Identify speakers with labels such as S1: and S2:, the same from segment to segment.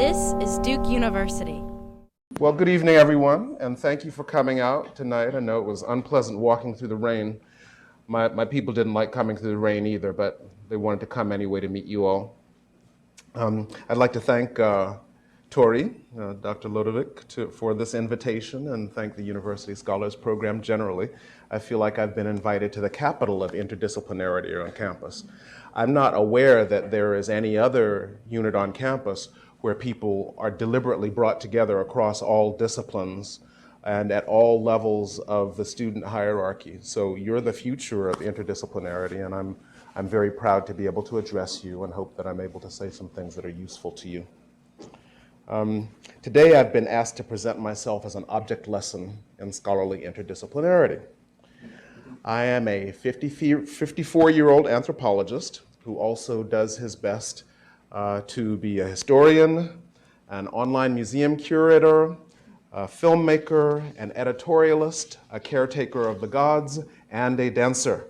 S1: This is Duke University.
S2: Well, good evening, everyone, and thank you for coming out tonight. I know it was unpleasant walking through the rain. My people didn't like coming through the rain either, but they wanted to come anyway to meet you all. I'd like to thank Tori, Dr. Lodovic, for this invitation, and thank the University Scholars Program generally. I feel like I've been invited to the capital of interdisciplinarity on campus. I'm not aware that there is any other unit on campus where people are deliberately brought together across all disciplines and at all levels of the student hierarchy. So you're the future of interdisciplinarity, and I'm very proud to be able to address you and hope that I'm able to say some things that are useful to you. Today I've been asked to present myself as an object lesson in scholarly interdisciplinarity. I am a 54-year-old anthropologist who also does his best to be a historian, an online museum curator, a filmmaker, an editorialist, a caretaker of the gods, and a dancer,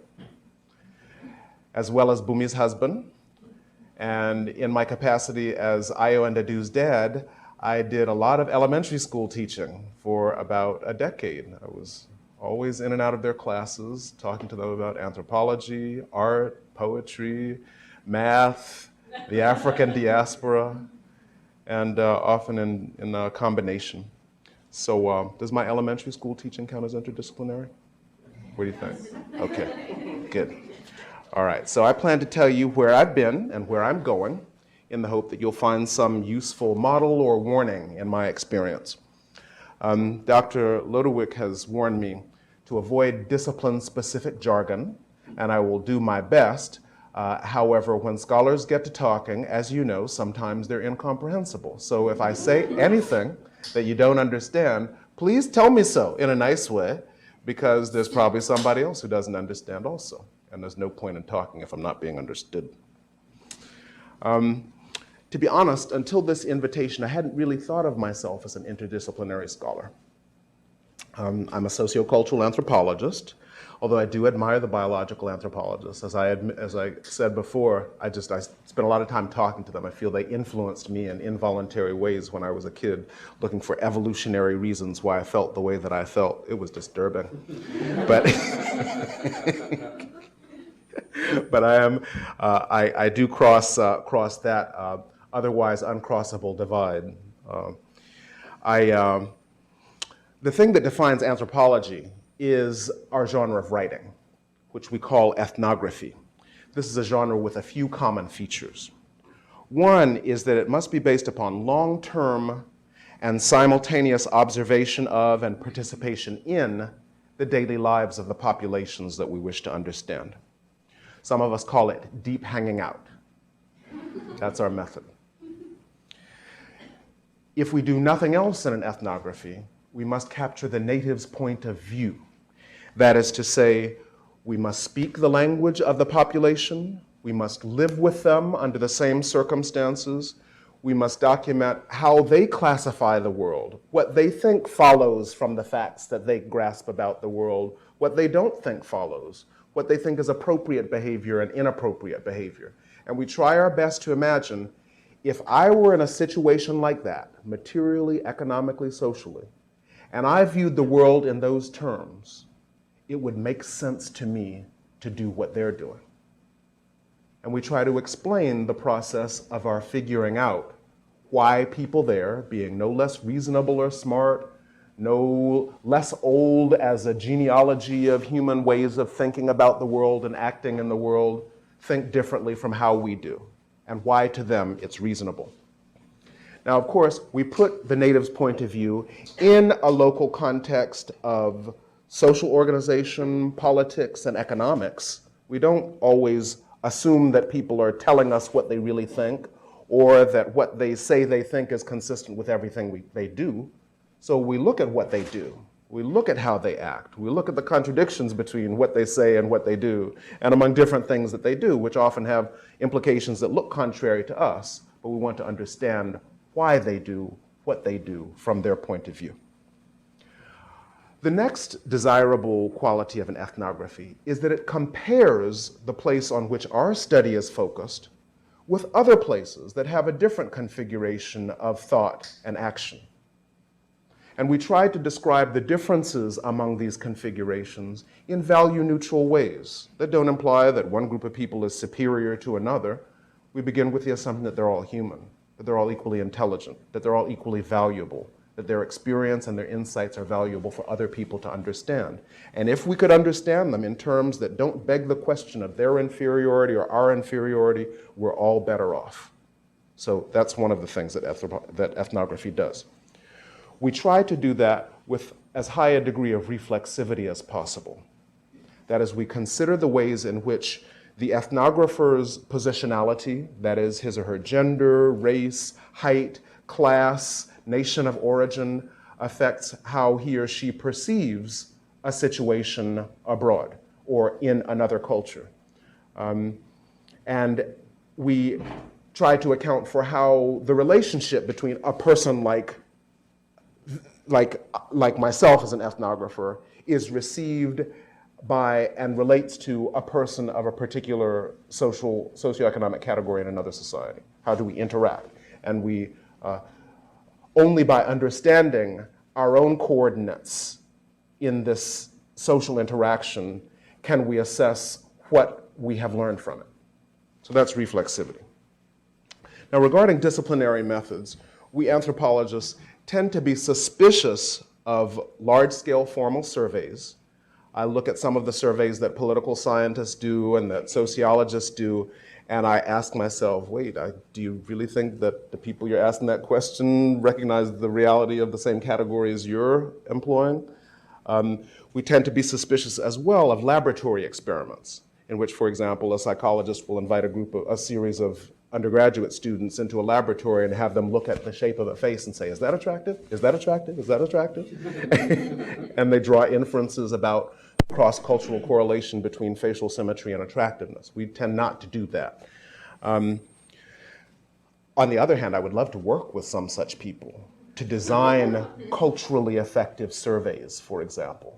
S2: as well as Bumi's husband. And in my capacity as Ayo and Adu's dad, I did a lot of elementary school teaching for about a decade. I was always in and out of their classes, talking to them about anthropology, art, poetry, math, the African-diaspora, and often in a combination. So does my elementary school teaching count as interdisciplinary? What do you think? Okay, good. All right, so I plan to tell you where I've been and where I'm going in the hope that you'll find some useful model or warning in my experience. Dr. Lodowick has warned me to avoid discipline-specific jargon, and I will do my best. However, when scholars get to talking, as you know, sometimes they're incomprehensible. So if I say anything that you don't understand, please tell me so in a nice way, because there's probably somebody else who doesn't understand also. And there's no point in talking if I'm not being understood. To be honest, until this invitation, I hadn't really thought of myself as an interdisciplinary scholar. I'm a sociocultural anthropologist, although I do admire the biological anthropologists. As I said before, I spent a lot of time talking to them. I feel they influenced me in involuntary ways when I was a kid, looking for evolutionary reasons why I felt the way that I felt. It was disturbing. But but I do cross that otherwise uncrossable divide. The thing that defines anthropology is our genre of writing, which we call ethnography. This is a genre with a few common features. One is that it must be based upon long-term and simultaneous observation of and participation in the daily lives of the populations that we wish to understand. Some of us call it deep hanging out. That's our method. If we do nothing else in an ethnography, we must capture the native's point of view. That is to say, we must speak the language of the population, we must live with them under the same circumstances, we must document how they classify the world, what they think follows from the facts that they grasp about the world, what they don't think follows, what they think is appropriate behavior and inappropriate behavior. And we try our best to imagine, if I were in a situation like that, materially, economically, socially, and I viewed the world in those terms, it would make sense to me to do what they're doing. And we try to explain the process of our figuring out why people there, being no less reasonable or smart, no less old as a genealogy of human ways of thinking about the world and acting in the world, think differently from how we do, and why to them it's reasonable. Now, of course, we put the native's point of view in a local context of social organization, politics, and economics. We don't always assume that people are telling us what they really think, or that what they say they think is consistent with everything they do. So we look at what they do. We look at how they act. We look at the contradictions between what they say and what they do, and among different things that they do, which often have implications that look contrary to us, but we want to understand why they do what they do from their point of view. The next desirable quality of an ethnography is that it compares the place on which our study is focused with other places that have a different configuration of thought and action. And we tried to describe the differences among these configurations in value-neutral ways that don't imply that one group of people is superior to another. We begin with the assumption that they're all human, that they're all equally intelligent, that they're all equally valuable, that their experience and their insights are valuable for other people to understand. And if we could understand them in terms that don't beg the question of their inferiority or our inferiority, we're all better off. So that's one of the things that ethnography does. We try to do that with as high a degree of reflexivity as possible. That is, we consider the ways in which the ethnographer's positionality, that is his or her gender, race, height, class, nation of origin, affects how he or she perceives a situation abroad or in another culture. And we try to account for how the relationship between a person like myself as an ethnographer is received by and relates to a person of a particular socioeconomic category in another society. How do we interact? And we, only by understanding our own coordinates in this social interaction can we assess what we have learned from it. So that's reflexivity. Now, regarding disciplinary methods, we anthropologists tend to be suspicious of large-scale formal surveys. I look at some of the surveys that political scientists do and that sociologists do, and I ask myself, wait, do you really think that the people you're asking that question recognize the reality of the same categories you're employing? We tend to be suspicious as well of laboratory experiments, in which, for example, a psychologist will invite a series of undergraduate students into a laboratory and have them look at the shape of a face and say, is that attractive? Is that attractive? Is that attractive? And they draw inferences about cross-cultural correlation between facial symmetry and attractiveness. We tend not to do that. On the other hand, I would love to work with some such people to design culturally effective surveys, for example.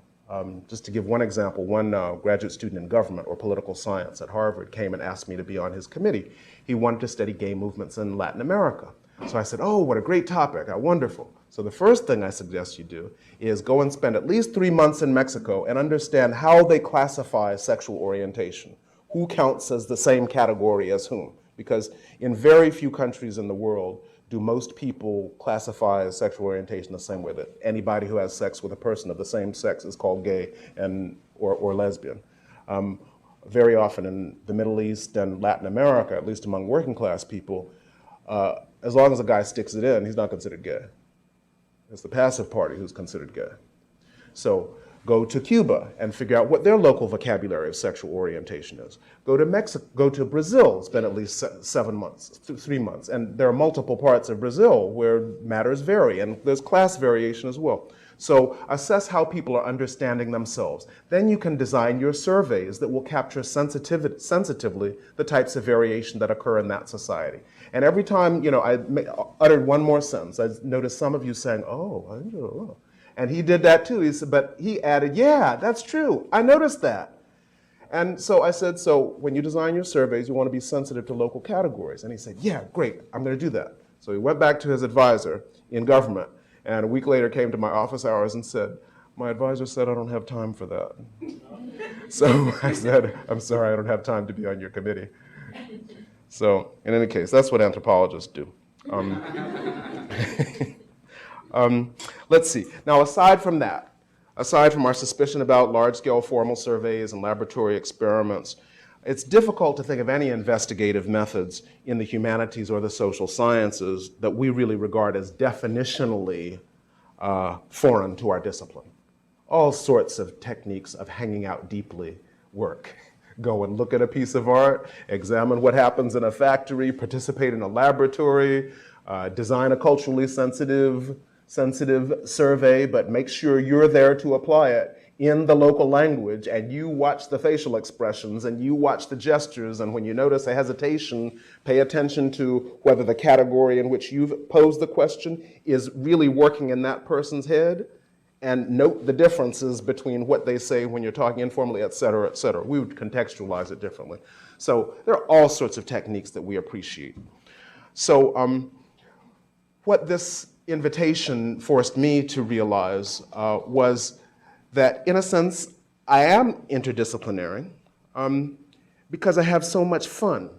S2: Just to give one example, one graduate student in government or political science at Harvard came and asked me to be on his committee. He wanted to study gay movements in Latin America. So I said, oh, what a great topic, wonderful. So the first thing I suggest you do is go and spend at least 3 months in Mexico and understand how they classify sexual orientation. Who counts as the same category as whom? Because in very few countries in the world do most people classify as sexual orientation the same way that anybody who has sex with a person of the same sex is called gay or lesbian. Very often in the Middle East and Latin America, at least among working class people, as long as a guy sticks it in, he's not considered gay. It's the passive party who's considered gay. So go to Cuba and figure out what their local vocabulary of sexual orientation is. Go to Mexico, go to Brazil, spend at least 7 months, 3 months. And there are multiple parts of Brazil where matters vary, and there's class variation as well. So assess how people are understanding themselves. Then you can design your surveys that will capture sensitively the types of variation that occur in that society. And every time, I uttered one more sentence, I noticed some of you saying, oh, I don't know. And he did that too. He said, but he added, yeah, that's true. I noticed that. And so I said, so when you design your surveys, you want to be sensitive to local categories. And he said, yeah, great, I'm going to do that. So he went back to his advisor in government, and a week later came to my office hours and said, my advisor said I don't have time for that. So I said, I'm sorry, I don't have time to be on your committee. So in any case, that's what anthropologists do. Let's see. Now, aside from that, aside from our suspicion about large-scale formal surveys and laboratory experiments, it's difficult to think of any investigative methods in the humanities or the social sciences that we really regard as definitionally foreign to our discipline. All sorts of techniques of hanging out deeply work. Go and look at a piece of art, examine what happens in a factory, participate in a laboratory, design a culturally sensitive survey, but make sure you're there to apply it in the local language, and you watch the facial expressions and you watch the gestures, and when you notice a hesitation, pay attention to whether the category in which you've posed the question is really working in that person's head, and note the differences between what they say when you're talking informally, et cetera, et cetera. We would contextualize it differently. So there are all sorts of techniques that we appreciate. So what this invitation forced me to realize was that, in a sense, I am interdisciplinary because I have so much fun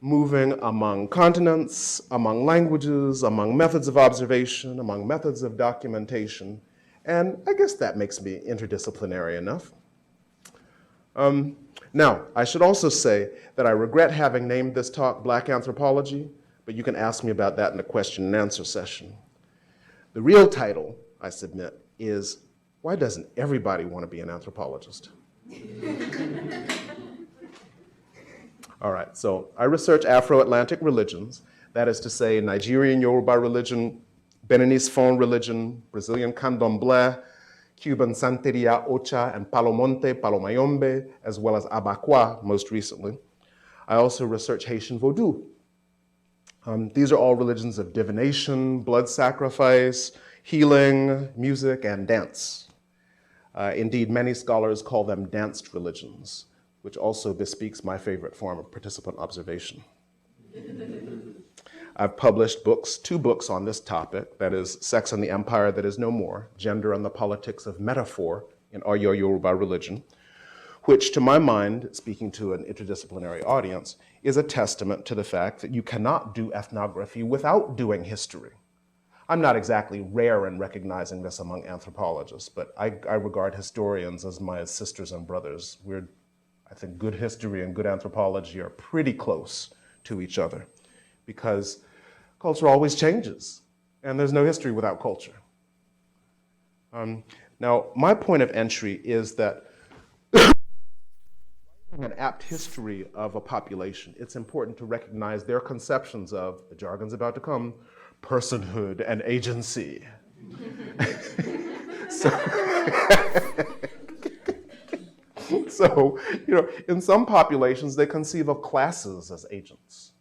S2: moving among continents, among languages, among methods of observation, among methods of documentation, and I guess that makes me interdisciplinary enough. Now, I should also say that I regret having named this talk Black Anthropology, but you can ask me about that in the question and answer session. The real title, I submit, is Why Doesn't Everybody Want to Be an Anthropologist? All right, so I research Afro-Atlantic religions, that is to say Nigerian Yoruba religion, Beninese Fon religion, Brazilian Candomblé, Cuban Santeria Ocha and Palomonte, Palomayombe, as well as Abakwa most recently. I also research Haitian Vodou. These are all religions of divination, blood sacrifice, healing, music, and dance. Indeed, many scholars call them danced religions, which also bespeaks my favorite form of participant observation. I've published books, 2 books on this topic, that is Sex and the Empire That Is No More, Gender and the Politics of Metaphor in Oyo Yoruba Religion, which to my mind, speaking to an interdisciplinary audience, is a testament to the fact that you cannot do ethnography without doing history. I'm not exactly rare in recognizing this among anthropologists, but I regard historians as my sisters and brothers. I think good history and good anthropology are pretty close to each other because culture always changes, and there's no history without culture. Now, my point of entry is that an apt history of a population, it's important to recognize their conceptions of, the jargon's about to come, personhood and agency. So, in some populations, they conceive of classes as agents.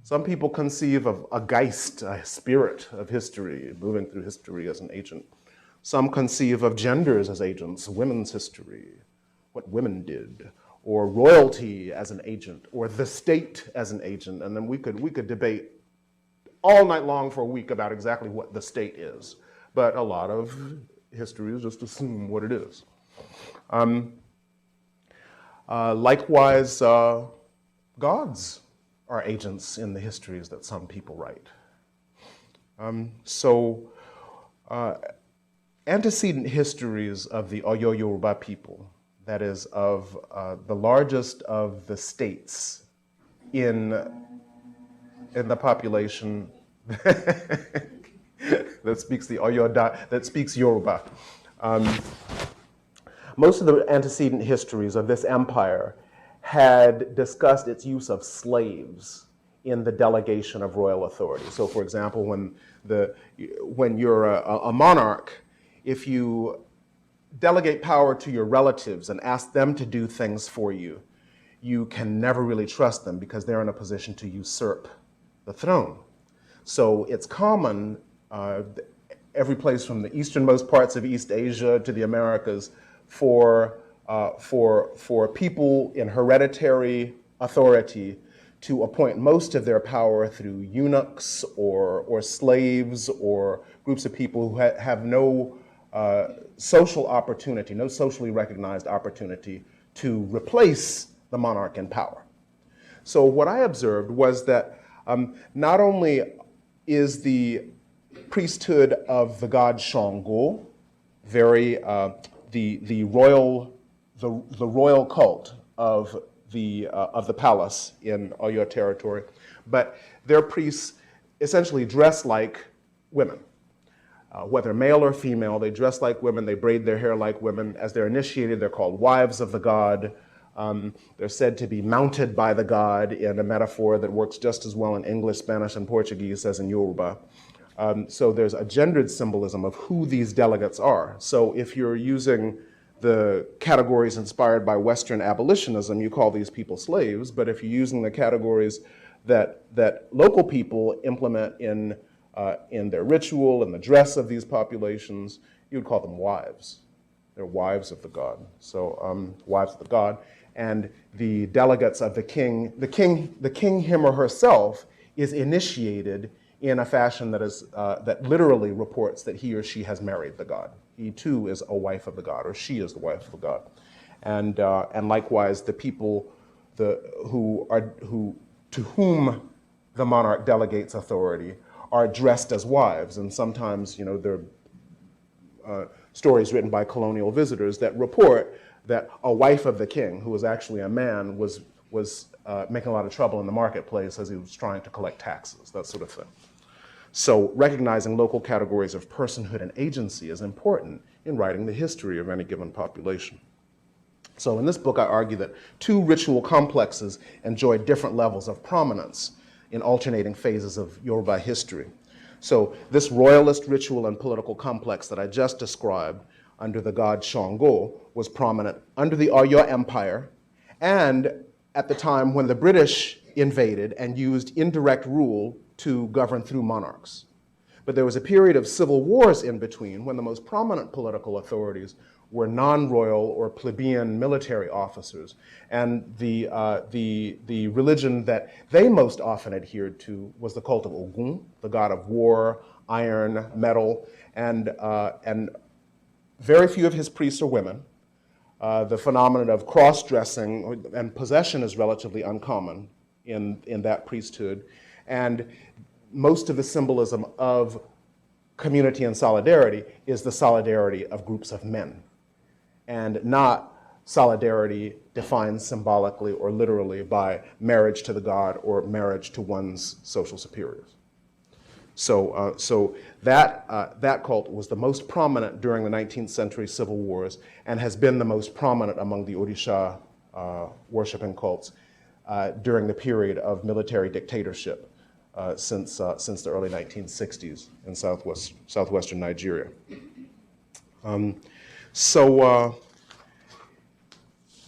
S2: Some people conceive of a Geist, a spirit of history, moving through history as an agent. Some conceive of genders as agents, women's history, what women did, or royalty as an agent, or the state as an agent, and then we could debate all night long for a week about exactly what the state is. But a lot of histories just assume what it is. Likewise, gods are agents in the histories that some people write. Antecedent histories of the Oyo Yoruba people, that is, of the largest of the states in the population that speaks the Oyo, that speaks Yoruba. Most of the antecedent histories of this empire had discussed its use of slaves in the delegation of royal authority. So, for example, when you're a monarch, if you delegate power to your relatives and ask them to do things for you, you can never really trust them because they're in a position to usurp the throne. So it's common, every place from the easternmost parts of East Asia to the Americas, for people in hereditary authority to appoint most of their power through eunuchs or slaves or groups of people who have no social opportunity, no socially recognized opportunity to replace the monarch in power. So what I observed was that not only is the priesthood of the god Shango very the royal cult of the palace in Oyo territory, but their priests essentially dress like women. Whether male or female, they dress like women, they braid their hair like women. As they're initiated, they're called wives of the god. They're said to be mounted by the god in a metaphor that works just as well in English, Spanish, and Portuguese as in Yoruba. So there's a gendered symbolism of who these delegates are. So if you're using the categories inspired by Western abolitionism, you call these people slaves, but if you're using the categories that local people implement in their ritual and the dress of these populations, you would call them wives. They're wives of the god. So wives of the god. And the delegates of the king, him or herself, is initiated in a fashion that is that literally reports that he or she has married the god. He too is a wife of the god, or she is the wife of the god. And likewise, the people to whom the monarch delegates authority are dressed as wives, and sometimes, you know, there are stories written by colonial visitors that report that a wife of the king, who was actually a man, was making a lot of trouble in the marketplace as he was trying to collect taxes, that sort of thing. So recognizing local categories of personhood and agency is important in writing the history of any given population. So in this book, I argue that two ritual complexes enjoy different levels of prominence in alternating phases of Yoruba history. So this royalist ritual and political complex that I just described under the god Shango was prominent under the Oyo Empire and at the time when the British invaded and used indirect rule to govern through monarchs. But there was a period of civil wars in between when the most prominent political authorities were non-royal or plebeian military officers. And the religion that they most often adhered to was the cult of Ogun, the god of war, iron, metal, and very few of his priests are women. The phenomenon of cross-dressing and possession is relatively uncommon in that priesthood. And most of the symbolism of community and solidarity is the solidarity of groups of men, and not solidarity defined symbolically or literally by marriage to the god or marriage to one's social superiors. So that cult was the most prominent during the 19th century civil wars and has been the most prominent among the Orisha worshiping cults during the period of military dictatorship since the early 1960s in southwestern Nigeria.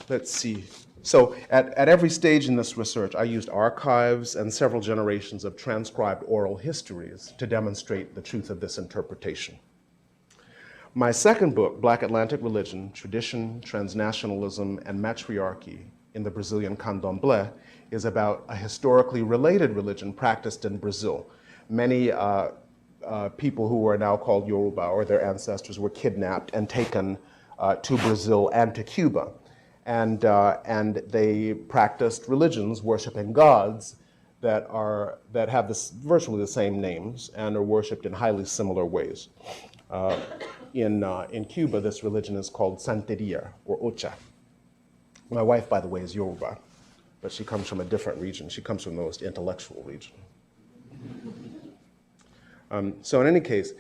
S2: Let's see. So at every stage in this research, I used archives and several generations of transcribed oral histories to demonstrate the truth of this interpretation. My second book, Black Atlantic Religion, Tradition, Transnationalism, and Matriarchy in the Brazilian Candomblé, is about a historically related religion practiced in Brazil. Many people who are now called Yoruba, or their ancestors, were kidnapped and taken to Brazil and to Cuba. And they practiced religions worshiping gods that have virtually the same names and are worshipped in highly similar ways. In Cuba, this religion is called Santeria, or Ocha. My wife, by the way, is Yoruba, but she comes from a different region. She comes from the most intellectual region. So in any case,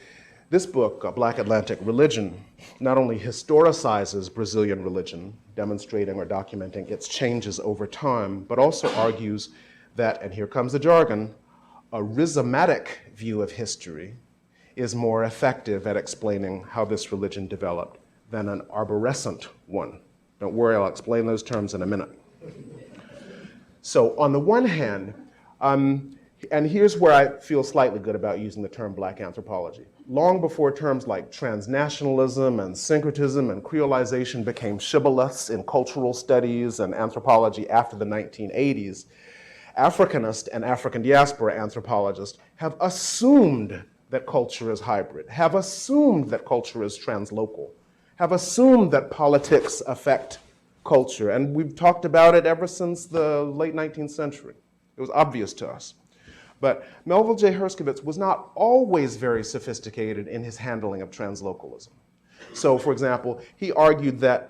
S2: this book, Black Atlantic Religion, not only historicizes Brazilian religion, demonstrating or documenting its changes over time, but also argues that, and here comes the jargon, a rhizomatic view of history is more effective at explaining how this religion developed than an arborescent one. Don't worry, I'll explain those terms in a minute. So on the one hand, and here's where I feel slightly good about using the term Black anthropology. Long before terms like transnationalism and syncretism and creolization became shibboleths in cultural studies and anthropology after the 1980s, Africanist and African-diaspora anthropologists have assumed that culture is hybrid, have assumed that culture is translocal, have assumed that politics affect culture. And we've talked about it ever since the late 19th century. It was obvious to us. But Melville J. Herskovits was not always very sophisticated in his handling of translocalism. So, for example, he argued that,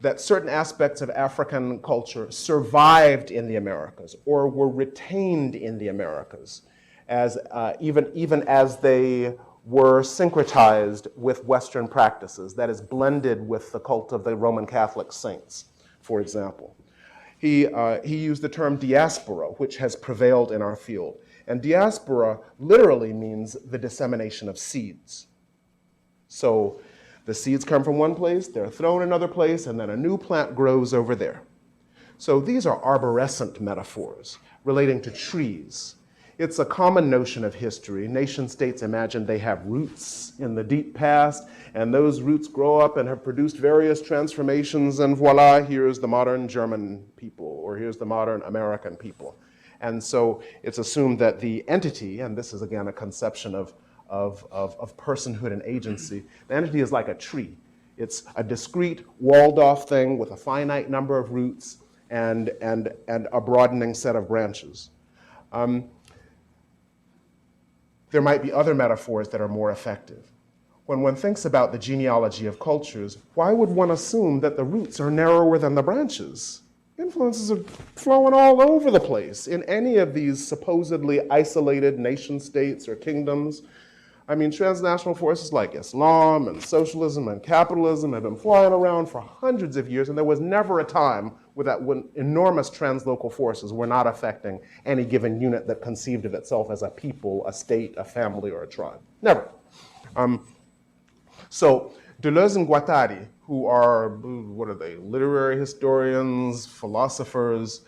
S2: that certain aspects of African culture survived in the Americas or were retained in the Americas, as, even as they were syncretized with Western practices, that is, blended with the cult of the Roman Catholic saints, for example. He used the term diaspora, which has prevailed in our field. And diaspora literally means the dissemination of seeds. So the seeds come from one place, they're thrown another place, and then a new plant grows over there. So these are arborescent metaphors relating to trees. It's a common notion of history. Nation states imagine they have roots in the deep past, and those roots grow up and have produced various transformations, and voila, here's the modern German people, or here's the modern American people. And so it's assumed that the entity, and this is again a conception of personhood and agency, the entity is like a tree. It's a discrete, walled-off thing with a finite number of roots and a broadening set of branches. There might be other metaphors that are more effective. When one thinks about the genealogy of cultures, why would one assume that the roots are narrower than the branches? Influences are flowing all over the place in any of these supposedly isolated nation states or kingdoms. I mean, transnational forces like Islam and socialism and capitalism have been flying around for hundreds of years, and there was never a time when enormous translocal forces were not affecting any given unit that conceived of itself as a people, a state, a family, or a tribe. Never. So Deleuze and Guattari, who are, what are they, literary historians, philosophers,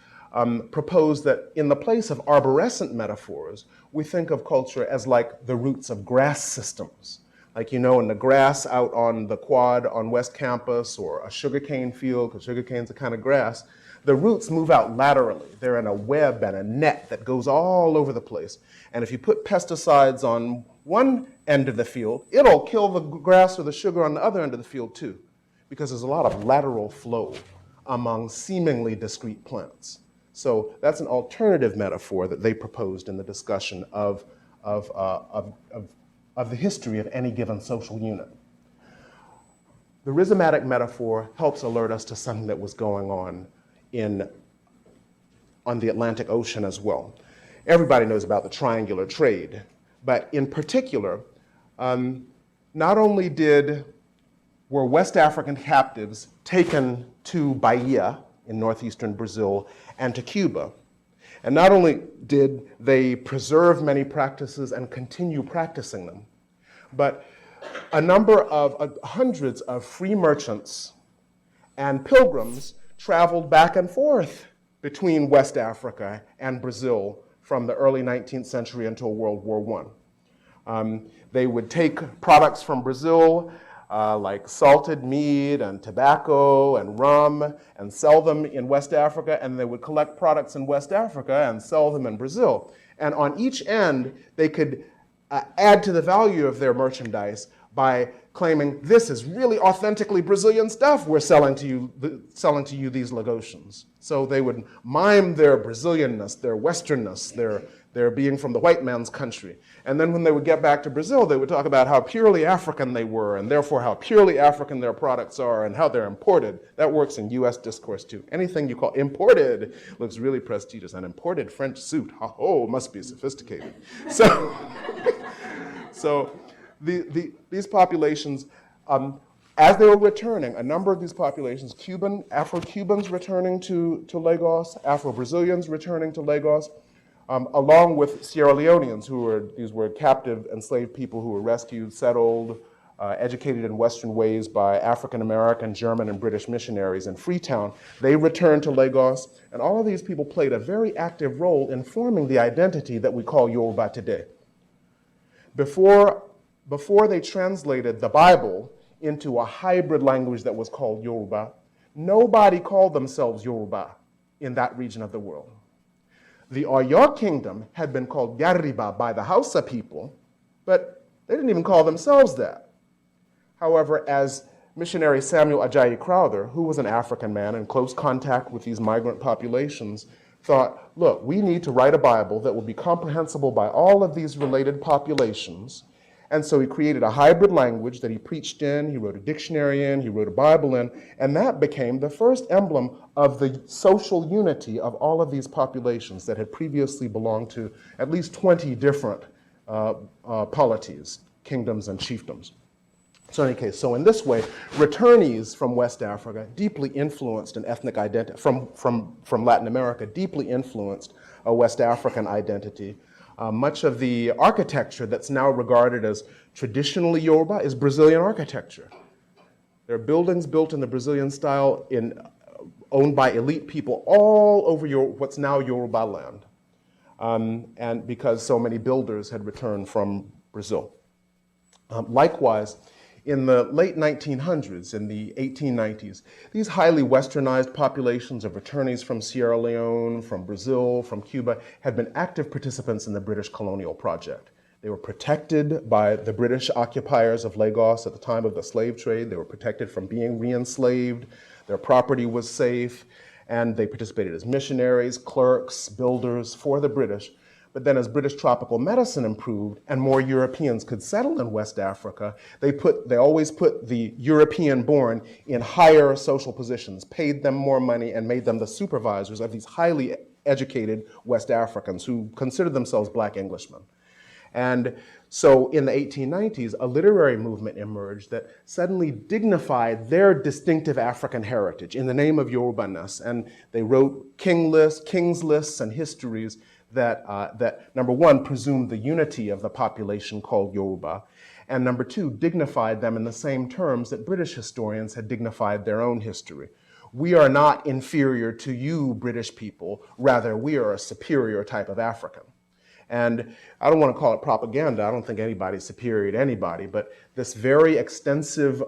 S2: propose that in the place of arborescent metaphors, we think of culture as like the roots of grass systems. Like, you know, in the grass out on the quad on West Campus, or a sugarcane field, because sugarcane's a kind of grass, the roots move out laterally. They're in a web and a net that goes all over the place. And if you put pesticides on one end of the field, it'll kill the grass or the sugar on the other end of the field too, because there's a lot of lateral flow among seemingly discrete plants. So that's an alternative metaphor that they proposed in the discussion of the history of any given social unit. The rhizomatic metaphor helps alert us to something that was going on on the Atlantic Ocean as well. Everybody knows about the triangular trade, but in particular, not only were West African captives taken to Bahia in northeastern Brazil and to Cuba, and not only did they preserve many practices and continue practicing them, but a number of hundreds of free merchants and pilgrims traveled back and forth between West Africa and Brazil from the early 19th century until World War I. They would take products from Brazil, like salted meat and tobacco and rum, and sell them in West Africa, and they would collect products in West Africa and sell them in Brazil. And on each end, they could add to the value of their merchandise by claiming, this is really authentically Brazilian stuff we're selling to you these Lagotians. So they would mime their Brazilianness, their Westernness, their being from the white man's country. And then when they would get back to Brazil, they would talk about how purely African they were, and therefore how purely African their products are, and how they're imported. That works in US discourse too. Anything you call imported looks really prestigious. An imported French suit, oh, must be sophisticated. So these populations, as they were returning, a number of these populations, Afro-Cubans returning to Lagos, Afro-Brazilians returning to Lagos, along with Sierra Leoneans, these were captive enslaved people who were rescued, settled, educated in Western ways by African-American, German, and British missionaries in Freetown. They returned to Lagos, and all of these people played a very active role in forming the identity that we call Yoruba today. Before they translated the Bible into a hybrid language that was called Yoruba, nobody called themselves Yoruba in that region of the world. The Oyo kingdom had been called Yariba by the Hausa people, but they didn't even call themselves that. However, as missionary Samuel Ajayi Crowther, who was an African man in close contact with these migrant populations, thought, look, we need to write a Bible that will be comprehensible by all of these related populations. And so he created a hybrid language that he preached in, he wrote a dictionary in, he wrote a Bible in, and that became the first emblem of the social unity of all of these populations that had previously belonged to at least 20 different polities, kingdoms, and chiefdoms. So in any case, so in this way, returnees from West Africa deeply influenced an ethnic identity, from Latin America, deeply influenced a West African identity. Much of the architecture that's now regarded as traditionally Yoruba is Brazilian architecture. There are buildings built in the Brazilian style owned by elite people all over what's now Yoruba land. and because so many builders had returned from Brazil. Likewise, in the late 1900s, in the 1890s, these highly westernized populations of returnees from Sierra Leone, from Brazil, from Cuba, had been active participants in the British colonial project. They were protected by the British occupiers of Lagos at the time of the slave trade. They were protected from being re-enslaved. Their property was safe, and they participated as missionaries, clerks, builders for the British. But then as British tropical medicine improved and more Europeans could settle in West Africa, they always put the European-born in higher social positions, paid them more money, and made them the supervisors of these highly educated West Africans who considered themselves Black Englishmen. And so in the 1890s, a literary movement emerged that suddenly dignified their distinctive African heritage in the name of Yoruba-ness. And they wrote king's lists, and histories that number one, presumed the unity of the population called Yoruba, and number two, dignified them in the same terms that British historians had dignified their own history. We are not inferior to you, British people, rather we are a superior type of African. And I don't want to call it propaganda. I don't think anybody's superior to anybody, but this very extensive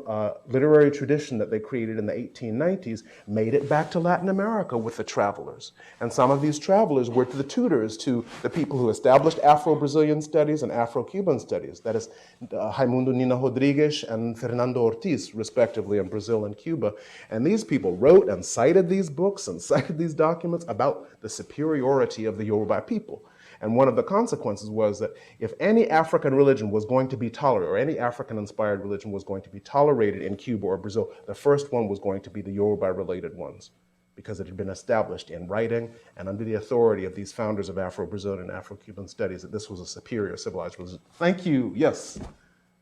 S2: literary tradition that they created in the 1890s made it back to Latin America with the travelers. And some of these travelers were the tutors to the people who established Afro-Brazilian studies and Afro-Cuban studies. That is Raimundo Nina Rodrigues and Fernando Ortiz, respectively, in Brazil and Cuba. And these people wrote and cited these books and cited these documents about the superiority of the Yoruba people. And one of the consequences was that if any African religion was going to be tolerated, or any African-inspired religion was going to be tolerated in Cuba or Brazil, the first one was going to be the Yoruba-related ones, because it had been established in writing and under the authority of these founders of Afro-Brazilian and Afro-Cuban studies that this was a superior civilized religion. Thank you. Yes?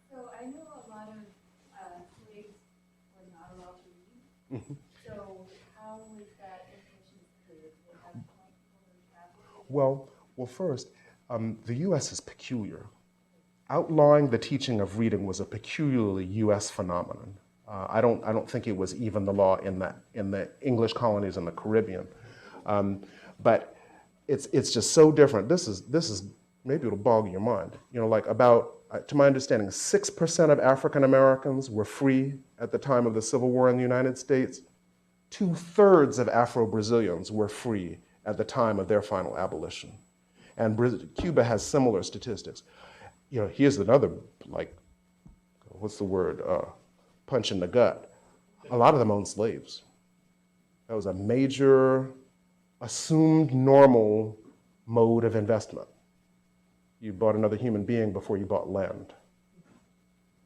S3: So I know a lot of slaves were not allowed to read.
S2: Mm-hmm.
S3: So how was that information distributed? Did they have people who traveled?
S2: Well, first, the U.S. is peculiar. Outlawing the teaching of reading was a peculiarly U.S. phenomenon. I don't think it was even the law in the English colonies in the Caribbean, but it's just so different. This is maybe it'll bog your mind. You know, like about to my understanding, 6% of African Americans were free at the time of the Civil War in the United States. 2/3 of Afro-Brazilians were free at the time of their final abolition. And Cuba has similar statistics. You know, here's another, like, what's the word, punch in the gut. A lot of them owned slaves. That was a major, assumed normal mode of investment. You bought another human being before you bought land,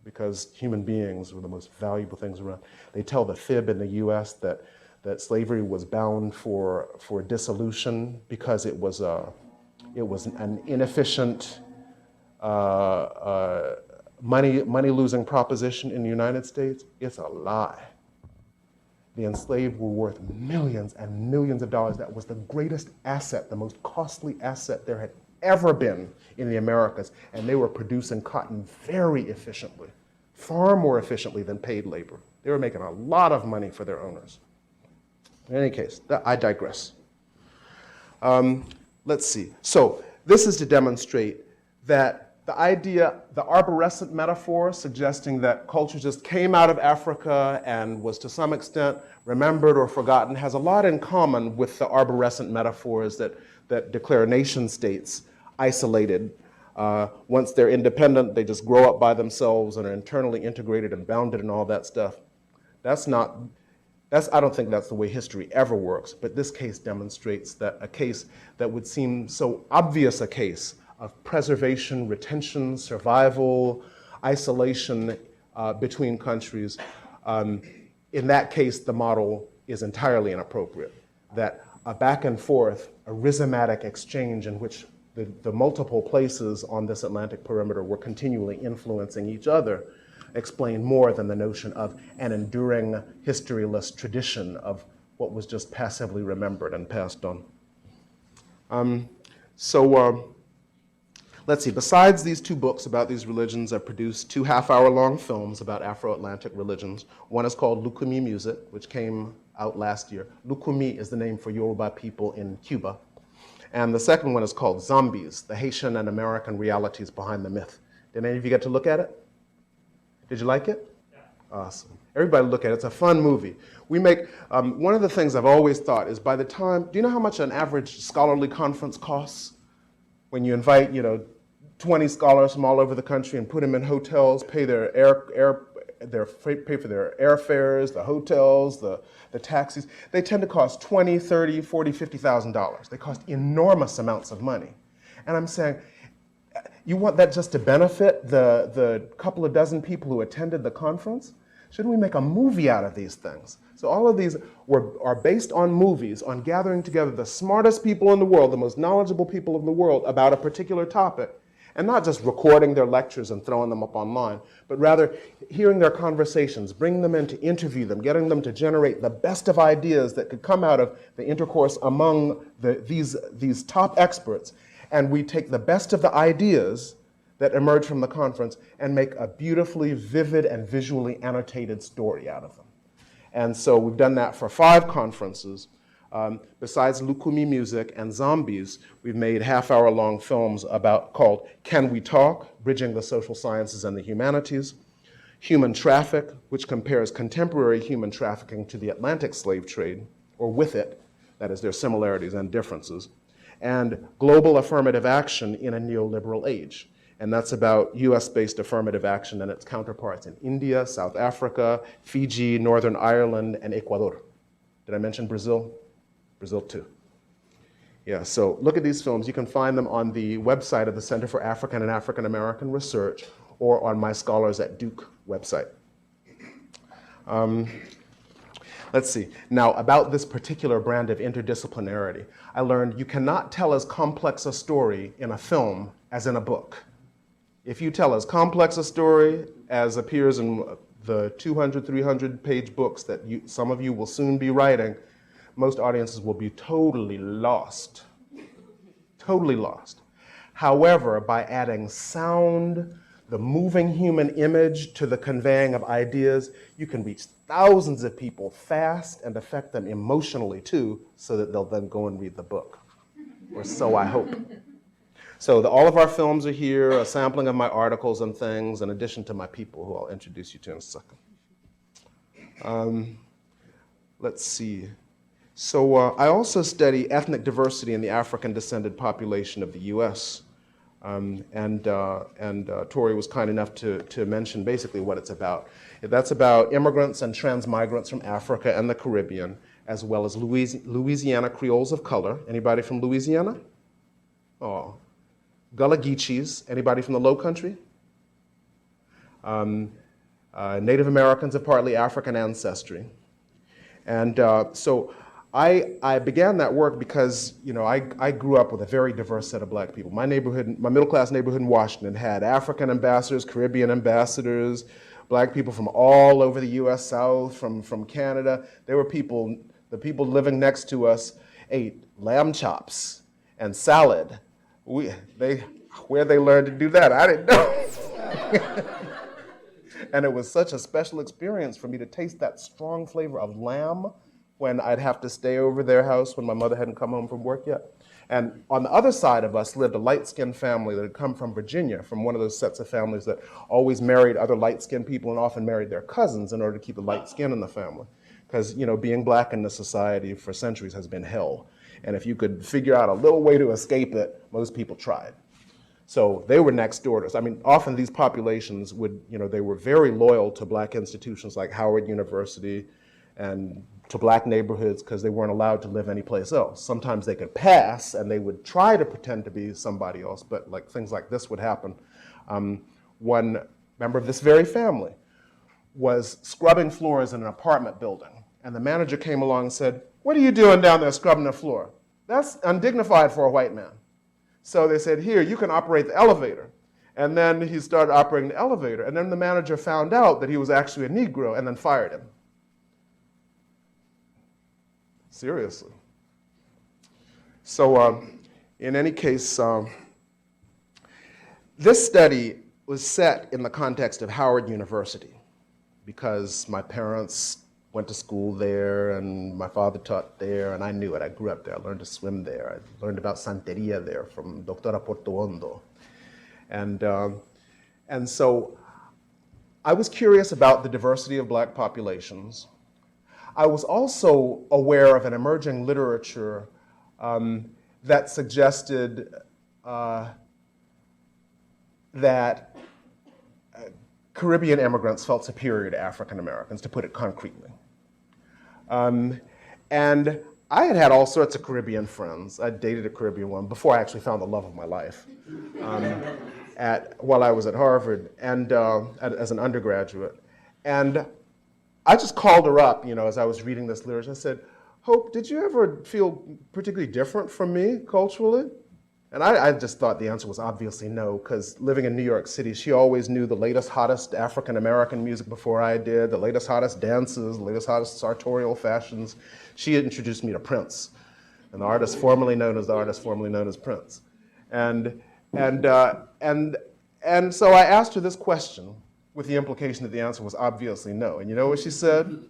S2: because human beings were the most valuable things around. They tell the fib in the US that slavery was bound for dissolution because it was an inefficient money-losing proposition in the United States. It's a lie. The enslaved were worth millions and millions of dollars. That was the greatest asset, the most costly asset there had ever been in the Americas, and they were producing cotton very efficiently, far more efficiently than paid labor. They were making a lot of money for their owners. In any case, I digress. Let's see. So this is to demonstrate that the idea, the arborescent metaphor suggesting that culture just came out of Africa and was to some extent remembered or forgotten, has a lot in common with the arborescent metaphors that declare nation states isolated. Once they're independent, they just grow up by themselves and are internally integrated and bounded and all that stuff. I don't think that's the way history ever works, but this case demonstrates that a case that would seem so obvious a case of preservation, retention, survival, isolation between countries. In that case, the model is entirely inappropriate. That a back and forth, a rhizomatic exchange in which the multiple places on this Atlantic perimeter were continually influencing each other explain more than the notion of an enduring historyless tradition of what was just passively remembered and passed on. Let's see, besides these two books about these religions, I've produced 2 half-hour-long films about Afro-Atlantic religions. One is called Lukumi Music, which came out last year. Lukumi is the name for Yoruba people in Cuba. And the second one is called Zombies, the Haitian and American Realities Behind the Myth. Did any of you get to look at it? Did you like it? Yeah. Awesome. Everybody look at it. It's a fun movie. We make, one of the things I've always thought is by the time, do you know how much an average scholarly conference costs? When you invite, 20 scholars from all over the country and put them in hotels, pay their pay for their airfares, the hotels, the taxis. They tend to cost $20,000, $30,000, $40,000, $50,000. They cost enormous amounts of money. And I'm saying, you want that just to benefit the couple of dozen people who attended the conference? Shouldn't we make a movie out of these things? So all of these are based on movies, on gathering together the smartest people in the world, the most knowledgeable people in the world about a particular topic, and not just recording their lectures and throwing them up online, but rather hearing their conversations, bringing them in to interview them, getting them to generate the best of ideas that could come out of the intercourse among these top experts. And we take the best of the ideas that emerge from the conference and make a beautifully vivid and visually annotated story out of them. And so we've done that for 5 conferences. Besides Lukumi Music and Zombies, we've made half-hour-long films called Can We Talk? Bridging the Social Sciences and the Humanities, Human Traffic, which compares contemporary human trafficking to the Atlantic slave trade, or with it, that is, their similarities and differences, and Global Affirmative Action in a Neoliberal Age. And that's about US-based affirmative action and its counterparts in India, South Africa, Fiji, Northern Ireland, and Ecuador. Did I mention Brazil? Brazil too. Yeah, so look at these films. You can find them on the website of the Center for African and African American Research or on my Scholars at Duke website. Let's see. Now, about this particular brand of interdisciplinarity, I learned you cannot tell as complex a story in a film as in a book. If you tell as complex a story as appears in the 200, 300-page books that some of you will soon be writing, most audiences will be totally lost. Totally lost. However, by adding sound, the moving human image to the conveying of ideas, you can reach thousands of people fast and affect them emotionally too, so that they'll then go and read the book. Or so I hope. So all of our films are here, a sampling of my articles and things, in addition to my people, who I'll introduce you to in a second. Let's see. So I also study ethnic diversity in the African-descended population of the US. Tori was kind enough to mention basically what it's about. That's about immigrants and transmigrants from Africa and the Caribbean, as well as Louisiana Creoles of color. Anybody from Louisiana? Oh. Gullah Geechees. Anybody from the Low Country? Native Americans of partly African ancestry. And so I began that work because, I grew up with a very diverse set of black people. My neighborhood, my middle-class neighborhood in Washington had African ambassadors, Caribbean ambassadors, black people from all over the US South, from Canada. There were the people living next to us ate lamb chops and salad. Where they learned to do that, I didn't know. And it was such a special experience for me to taste that strong flavor of lamb when I'd have to stay over their house when my mother hadn't come home from work yet. And on the other side of us lived a light-skinned family that had come from Virginia, from one of those sets of families that always married other light-skinned people and often married their cousins in order to keep the light skin in the family. Because, being black in this society for centuries has been hell. And if you could figure out a little way to escape it, most people tried. So they were next door to us. I mean, often these populations they were very loyal to black institutions like Howard University and to black neighborhoods because they weren't allowed to live anyplace else. Sometimes they could pass and they would try to pretend to be somebody else, but things like this would happen. One member of this very family was scrubbing floors in an apartment building, and the manager came along and said, "What are you doing down there scrubbing the floor? That's undignified for a white man." So they said, "Here, you can operate the elevator." And then he started operating the elevator, and then the manager found out that he was actually a Negro and then fired him. Seriously. So in any case, this study was set in the context of Howard University because my parents went to school there, and my father taught there, and I knew it. I grew up there. I learned to swim there. I learned about Santeria there from Doctora Portuondo. And so I was curious about the diversity of black populations. I was also aware of an emerging literature that suggested that Caribbean immigrants felt superior to African Americans, to put it concretely. And I had had all sorts of Caribbean friends. I dated a Caribbean one before I actually found the love of my life while I was at Harvard and as an undergraduate. And I just called her up, as I was reading this literature. I said, Hope, did you ever feel particularly different from me culturally? And I just thought the answer was obviously no, because living in New York City, she always knew the latest, hottest African-American music before I did, the latest, hottest dances, the latest, hottest sartorial fashions. She had introduced me to Prince, and the artist formerly known as Prince. And so I asked her this question with the implication that the answer was obviously no. And you know what she said?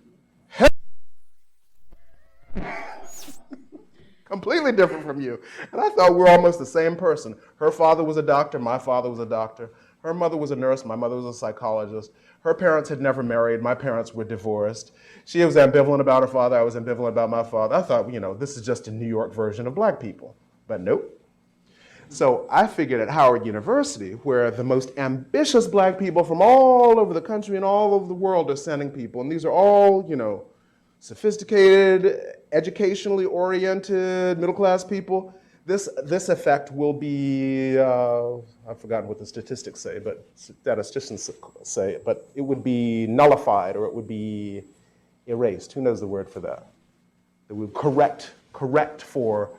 S2: Completely different from you. And I thought we were almost the same person. Her father was a doctor, my father was a doctor. Her mother was a nurse, my mother was a psychologist. Her parents had never married, my parents were divorced. She was ambivalent about her father, I was ambivalent about my father. I thought, this is just a New York version of black people. But nope. So I figured at Howard University, where the most ambitious black people from all over the country and all over the world are sending people, and these are all, sophisticated, educationally oriented, middle-class people, this effect will be, I've forgotten what the statistics say, but statisticians say, but it would be nullified or it would be erased. Who knows the word for that? It would correct for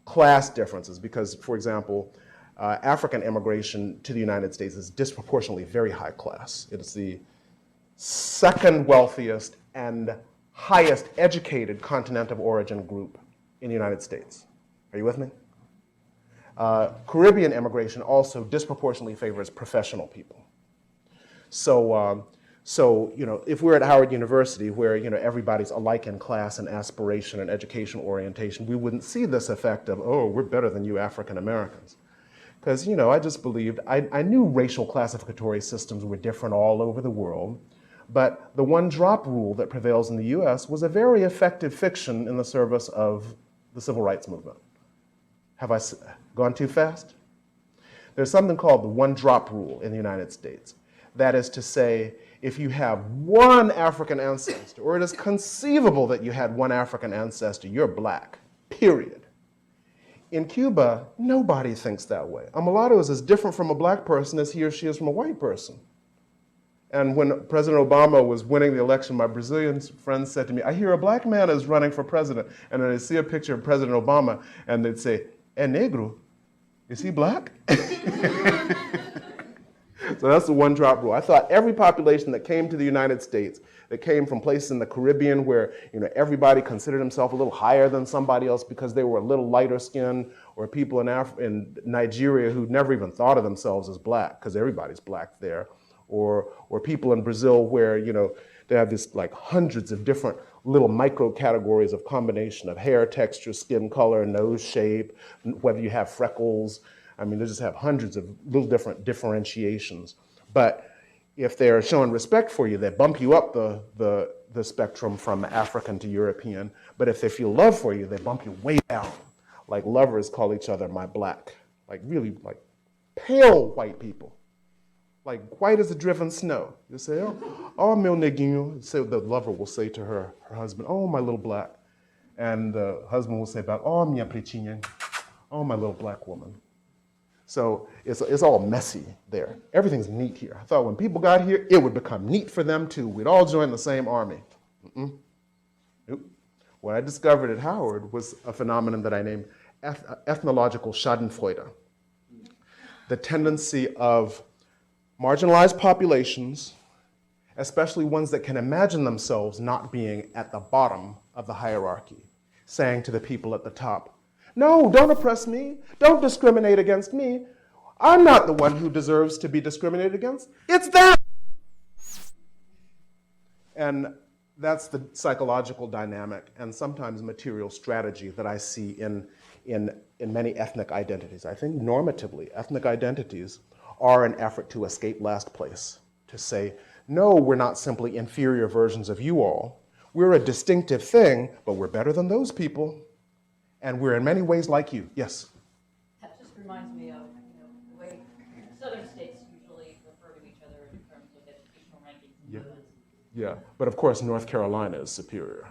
S2: class differences because, for example, African immigration to the United States is disproportionately very high class. It is the second wealthiest and highest educated continent of origin group in the United States. Are you with me? Caribbean immigration also disproportionately favors professional people. So, if we're at Howard University where, everybody's alike in class and aspiration and educational orientation, we wouldn't see this effect of, oh, we're better than you African Americans. Because, I just believed, I knew racial classificatory systems were different all over the world. But the one-drop rule that prevails in the US was a very effective fiction in the service of the civil rights movement. Have I gone too fast? There's something called the one-drop rule in the United States. That is to say, if you have one African ancestor, or it is conceivable that you had one African ancestor, you're black, period. In Cuba, nobody thinks that way. A mulatto is as different from a black person as he or she is from a white person. And when President Obama was winning the election, my Brazilian friends said to me, I hear a black man is running for president. And then they see a picture of President Obama, and they'd say, "É negro? Is he black?" So that's the one-drop rule. I thought every population that came to the United States, that came from places in the Caribbean where everybody considered himself a little higher than somebody else because they were a little lighter skinned, or people in Nigeria who never even thought of themselves as black, because everybody's black there. Or people in Brazil where, they have this like hundreds of different little micro categories of combination of hair texture, skin color, nose shape, whether you have freckles. I mean, they just have hundreds of little different differentiations. But if they're showing respect for you, they bump you up the spectrum from African to European. But if they feel love for you, they bump you way down. Like lovers call each other my black, like really like pale white people. Like white as the driven snow. You say, oh, meu neguinho. So the lover will say to her husband, oh, my little black. And the husband will say back, oh, minha pretinha. Oh, my little black woman. So it's all messy there. Everything's neat here. I thought when people got here, it would become neat for them too. We'd all join the same army. Nope. What I discovered at Howard was a phenomenon that I named ethnological schadenfreude. The tendency of marginalized populations, especially ones that can imagine themselves not being at the bottom of the hierarchy, saying to the people at the top, no, don't oppress me, don't discriminate against me. I'm not the one who deserves to be discriminated against, it's them. And That's the psychological dynamic and sometimes material strategy that I see in many ethnic identities. I think normatively, ethnic identities are an effort to escape last place, to say, no, we're not simply inferior versions of you all. We're a distinctive thing, but we're better than those people. And we're in many ways like you. Yes?
S4: That just reminds me of, the way southern states usually refer to each other in terms of educational rankings and goods.
S2: Yeah, but of course North Carolina is superior.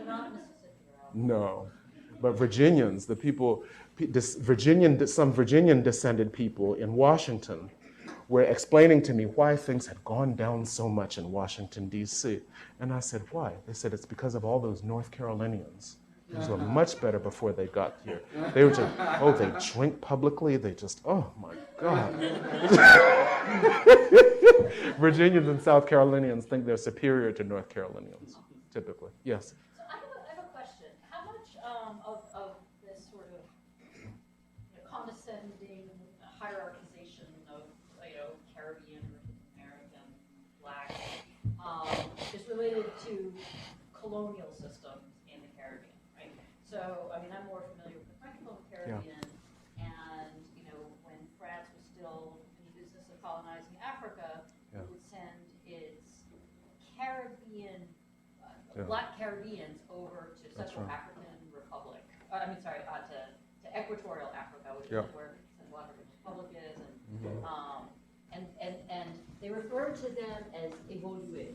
S4: Not Mississippi or Alabama.
S2: No, but Virginians, the people, some Virginian descended people in Washington were explaining to me why things had gone down so much in Washington, D.C. And I said, why? They said, it's because of all those North Carolinians. Things were much better before they got here. They were just, they drink publicly. They just, oh my God. Virginians and South Carolinians think they're superior to North Carolinians, typically. Yes?
S4: So I have a question. How much of this sort of condescending hierarchization of Caribbean, American, Black is related to colonial systems in the Caribbean, right? So I mean, I'm more familiar with the Francophone Caribbean, and when France was still in the business of colonizing Africa, it would send its Caribbean, Black Caribbeans over to Central African Republic. To Equatorial Africa, which is where Central African Republic is, and they refer to them as évolué.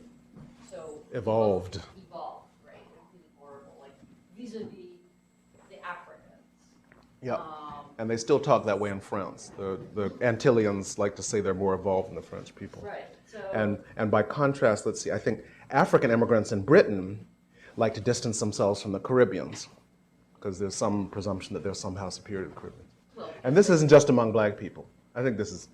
S4: So
S2: Evolved,
S4: right? It's really horrible, like vis-a-vis the Africans.
S2: Yeah, and they still talk that way in France. The Antillians like to say they're more evolved than the French people.
S4: Right. So.
S2: And by contrast, let's see, I think African immigrants in Britain like to distance themselves from the Caribbeans because there's some presumption that they're somehow superior to the Caribbeans.
S4: Well,
S2: and this isn't just among Black people. I think this is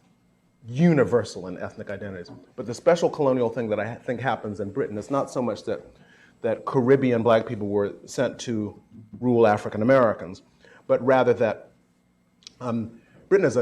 S2: universal in ethnic identities. But the special colonial thing that I think happens in Britain is not so much that Caribbean Black people were sent to rule African Americans, but rather that Britain is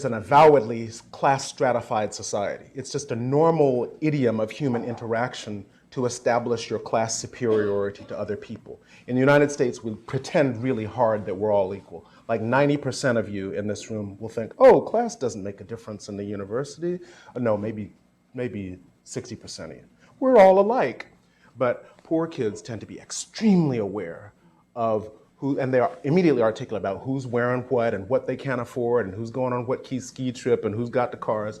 S2: an avowedly class stratified society. It's just a normal idiom of human interaction to establish your class superiority to other people. In the United States, we pretend really hard that we're all equal. Like 90% of you in this room will think, oh, class doesn't make a difference in the university. No, maybe 60% of you. We're all alike. But poor kids tend to be extremely aware of who, and they are immediately articulate about who's wearing what and what they can't afford and who's going on what ski trip and who's got the cars.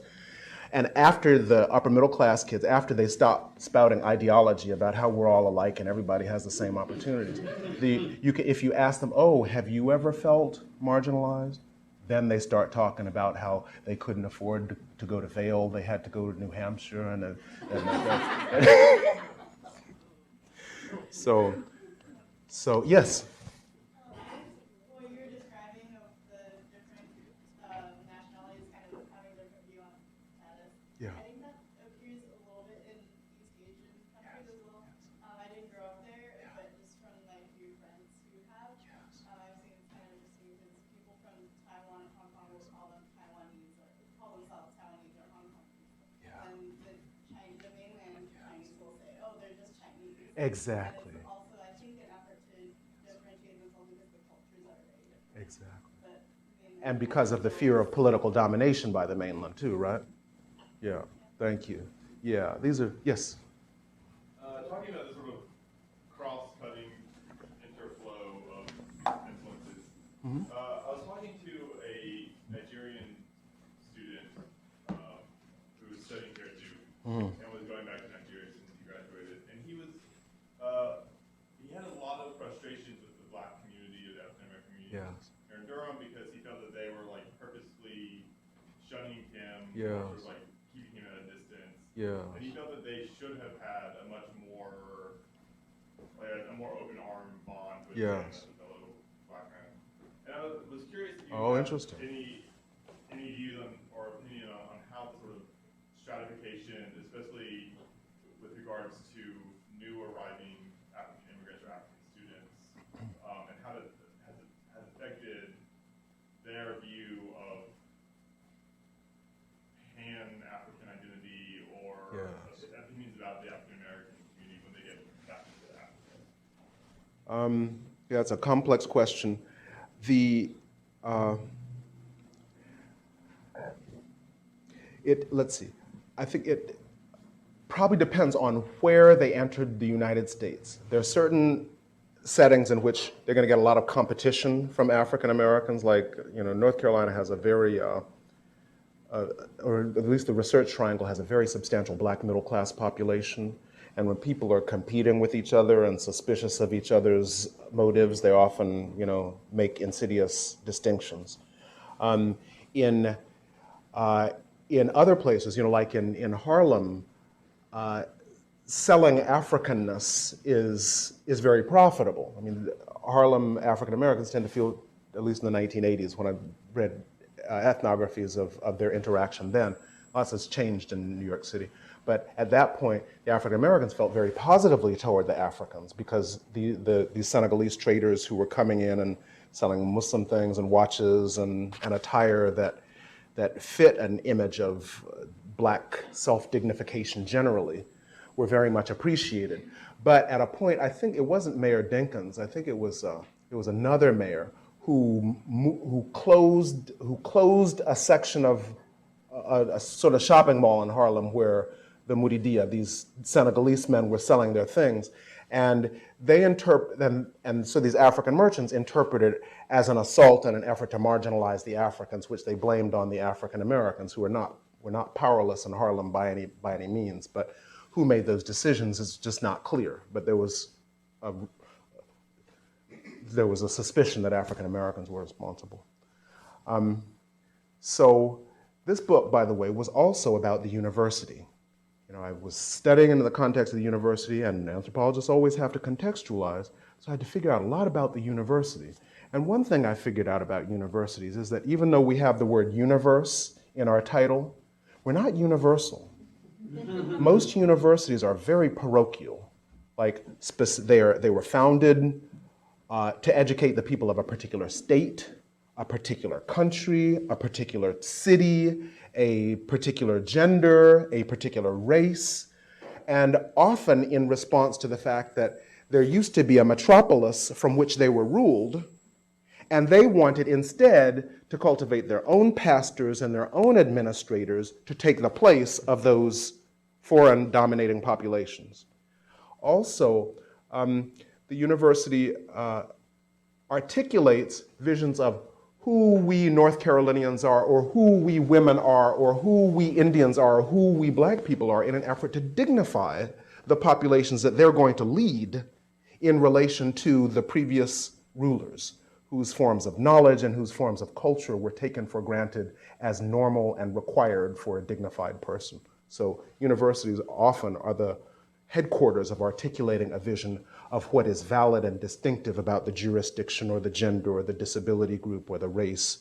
S2: And after the upper middle class kids, after they stop spouting ideology about how we're all alike and everybody has the same opportunities, if you ask them, oh, have you ever felt marginalized? Then they start talking about how they couldn't afford to go to Vail, they had to go to New Hampshire, so yes.
S3: What you're describing of the different nationalities kind of having different view on status,
S2: Yeah.
S3: I think that appears a little bit in East Asian countries as well. I didn't grow up there, but just from my few friends who have, I've seen it's kind of interesting because people from Taiwan and Hong Kong will call them Taiwanese or call themselves Taiwanese or Hong Kongese.
S2: Yeah.
S3: And the mainland Chinese will say, oh, they're just Chinese.
S2: Exactly.
S3: And it's also, I think, an effort to differentiate themselves because the cultures are very different.
S2: Exactly.
S3: But
S2: And because of the fear of political domination by the mainland too, right? Yeah, thank you. Yeah, these are, yes.
S5: Talking about this sort of cross-cutting interflow of influences, I was talking to a Nigerian student who was studying here too, and was going back to Nigeria since he graduated, and he had a lot of frustrations with the Black community, or the African American community here in Durham, because he felt that they were like purposely shunning him, or sort of like keeping him at a distance.
S2: Yeah.
S5: And he felt that they should have had a much more, like a more open arm bond with him as a fellow Black man. And I was curious if you
S2: Interesting.
S5: any views on, or opinion on how the sort of stratification, especially with regards to new arriving African immigrants or African students, and how that has affected their view of Pan-African identity or opinions about the African American community when they
S2: Yeah, it's a complex question. The let's see. I think it probably depends on where they entered the United States. There are certain settings in which they're going to get a lot of competition from African Americans, like, North Carolina has a very, or at least the Research Triangle has a very substantial black middle class population. And when people are competing with each other and suspicious of each other's motives, they often, make insidious distinctions. In other places, like in Harlem, selling Africanness is very profitable. I mean, Harlem African Americans tend to feel, at least in the 1980s, when I read ethnographies of their interaction then, lots has changed in New York City. But at that point, the African Americans felt very positively toward the Africans because these Senegalese traders who were coming in and selling Muslim things and watches and attire that fit an image of black self-dignification generally were very much appreciated. But at a point, I think it wasn't Mayor Dinkins, I think it was another mayor who closed a section of a sort of shopping mall in Harlem where the Muridia, these Senegalese men, were selling their things. And so these African merchants interpreted it as an assault and an effort to marginalize the Africans, which they blamed on the African Americans, who were not powerless in Harlem by any means. But who made those decisions is just not clear. But there was a suspicion that African Americans were responsible. So this book, by the way, was also about the university. I was studying in the context of the university, and anthropologists always have to contextualize, so I had to figure out a lot about the university. And one thing I figured out about universities is that even though we have the word universe in our title, we're not universal. Most universities are very parochial. Like, they were founded to educate the people of a particular state, a particular country, a particular city, a particular gender, a particular race, and often in response to the fact that there used to be a metropolis from which they were ruled, and they wanted instead to cultivate their own pastors and their own administrators to take the place of those foreign dominating populations. Also, the university articulates visions of who we North Carolinians are, or who we women are, or who we Indians are, or who we black people are, in an effort to dignify the populations that they're going to lead in relation to the previous rulers, whose forms of knowledge and whose forms of culture were taken for granted as normal and required for a dignified person. So universities often are the headquarters of articulating a vision of what is valid and distinctive about the jurisdiction or the gender or the disability group or the race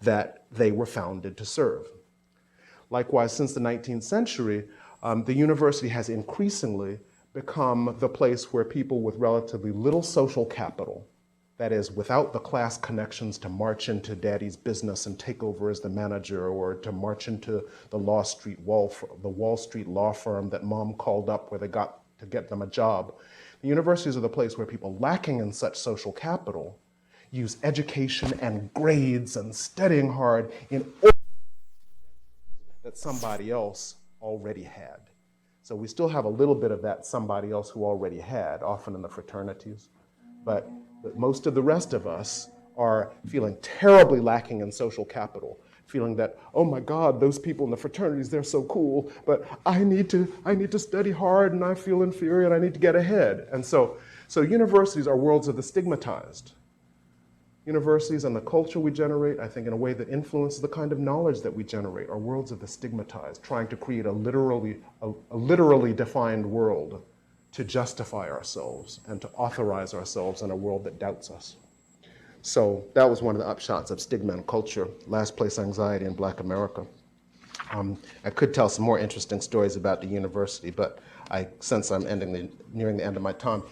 S2: that they were founded to serve. Likewise, since the 19th century, the university has increasingly become the place where people with relatively little social capital, that is, without the class connections to march into daddy's business and take over as the manager, or to march into the Wall Street law firm that mom called up where they got to get them a job. The universities are the place where people lacking in such social capital use education and grades and studying hard in order that somebody else already had. So we still have a little bit of that somebody else who already had, often in the fraternities. But most of the rest of us are feeling terribly lacking in social capital, feeling that, oh my God, those people in the fraternities, they're so cool, but I need to study hard and I feel inferior and I need to get ahead. And so universities are worlds of the stigmatized. Universities and the culture we generate, I think in a way that influences the kind of knowledge that we generate, are worlds of the stigmatized, trying to create a literally defined world to justify ourselves and to authorize ourselves in a world that doubts us. So that was one of the upshots of stigma and culture, last place anxiety in Black America. I could tell some more interesting stories about the university, but since I'm nearing the end of my time,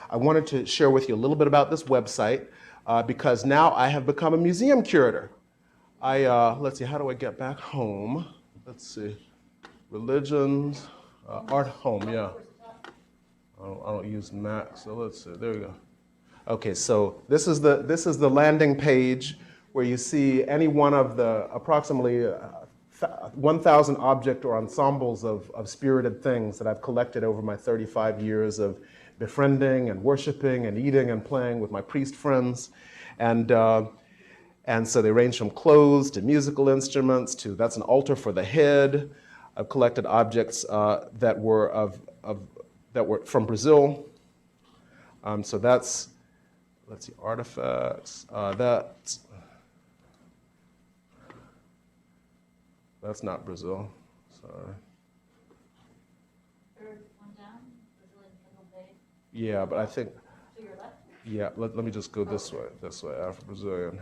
S2: I wanted to share with you a little bit about this website because now I have become a museum curator. Let's see, how do I get back home? Let's see, religions, art home, yeah. I don't use Mac, so let's see, there we go. Okay, so this is the landing page where you see any one of the approximately 1,000 object or ensembles of spirited things that I've collected over my 35 years of befriending and worshiping and eating and playing with my priest friends. And so they range from clothes to musical instruments to, that's an altar for the head. I've collected objects that were from Brazil. So that's, let's see, artifacts. That's not Brazil. Sorry.
S4: Third one down, Brazilian Middle Bay.
S2: Yeah, but I think,
S4: To your left?
S2: yeah, let me just go this way, Afro-Brazilian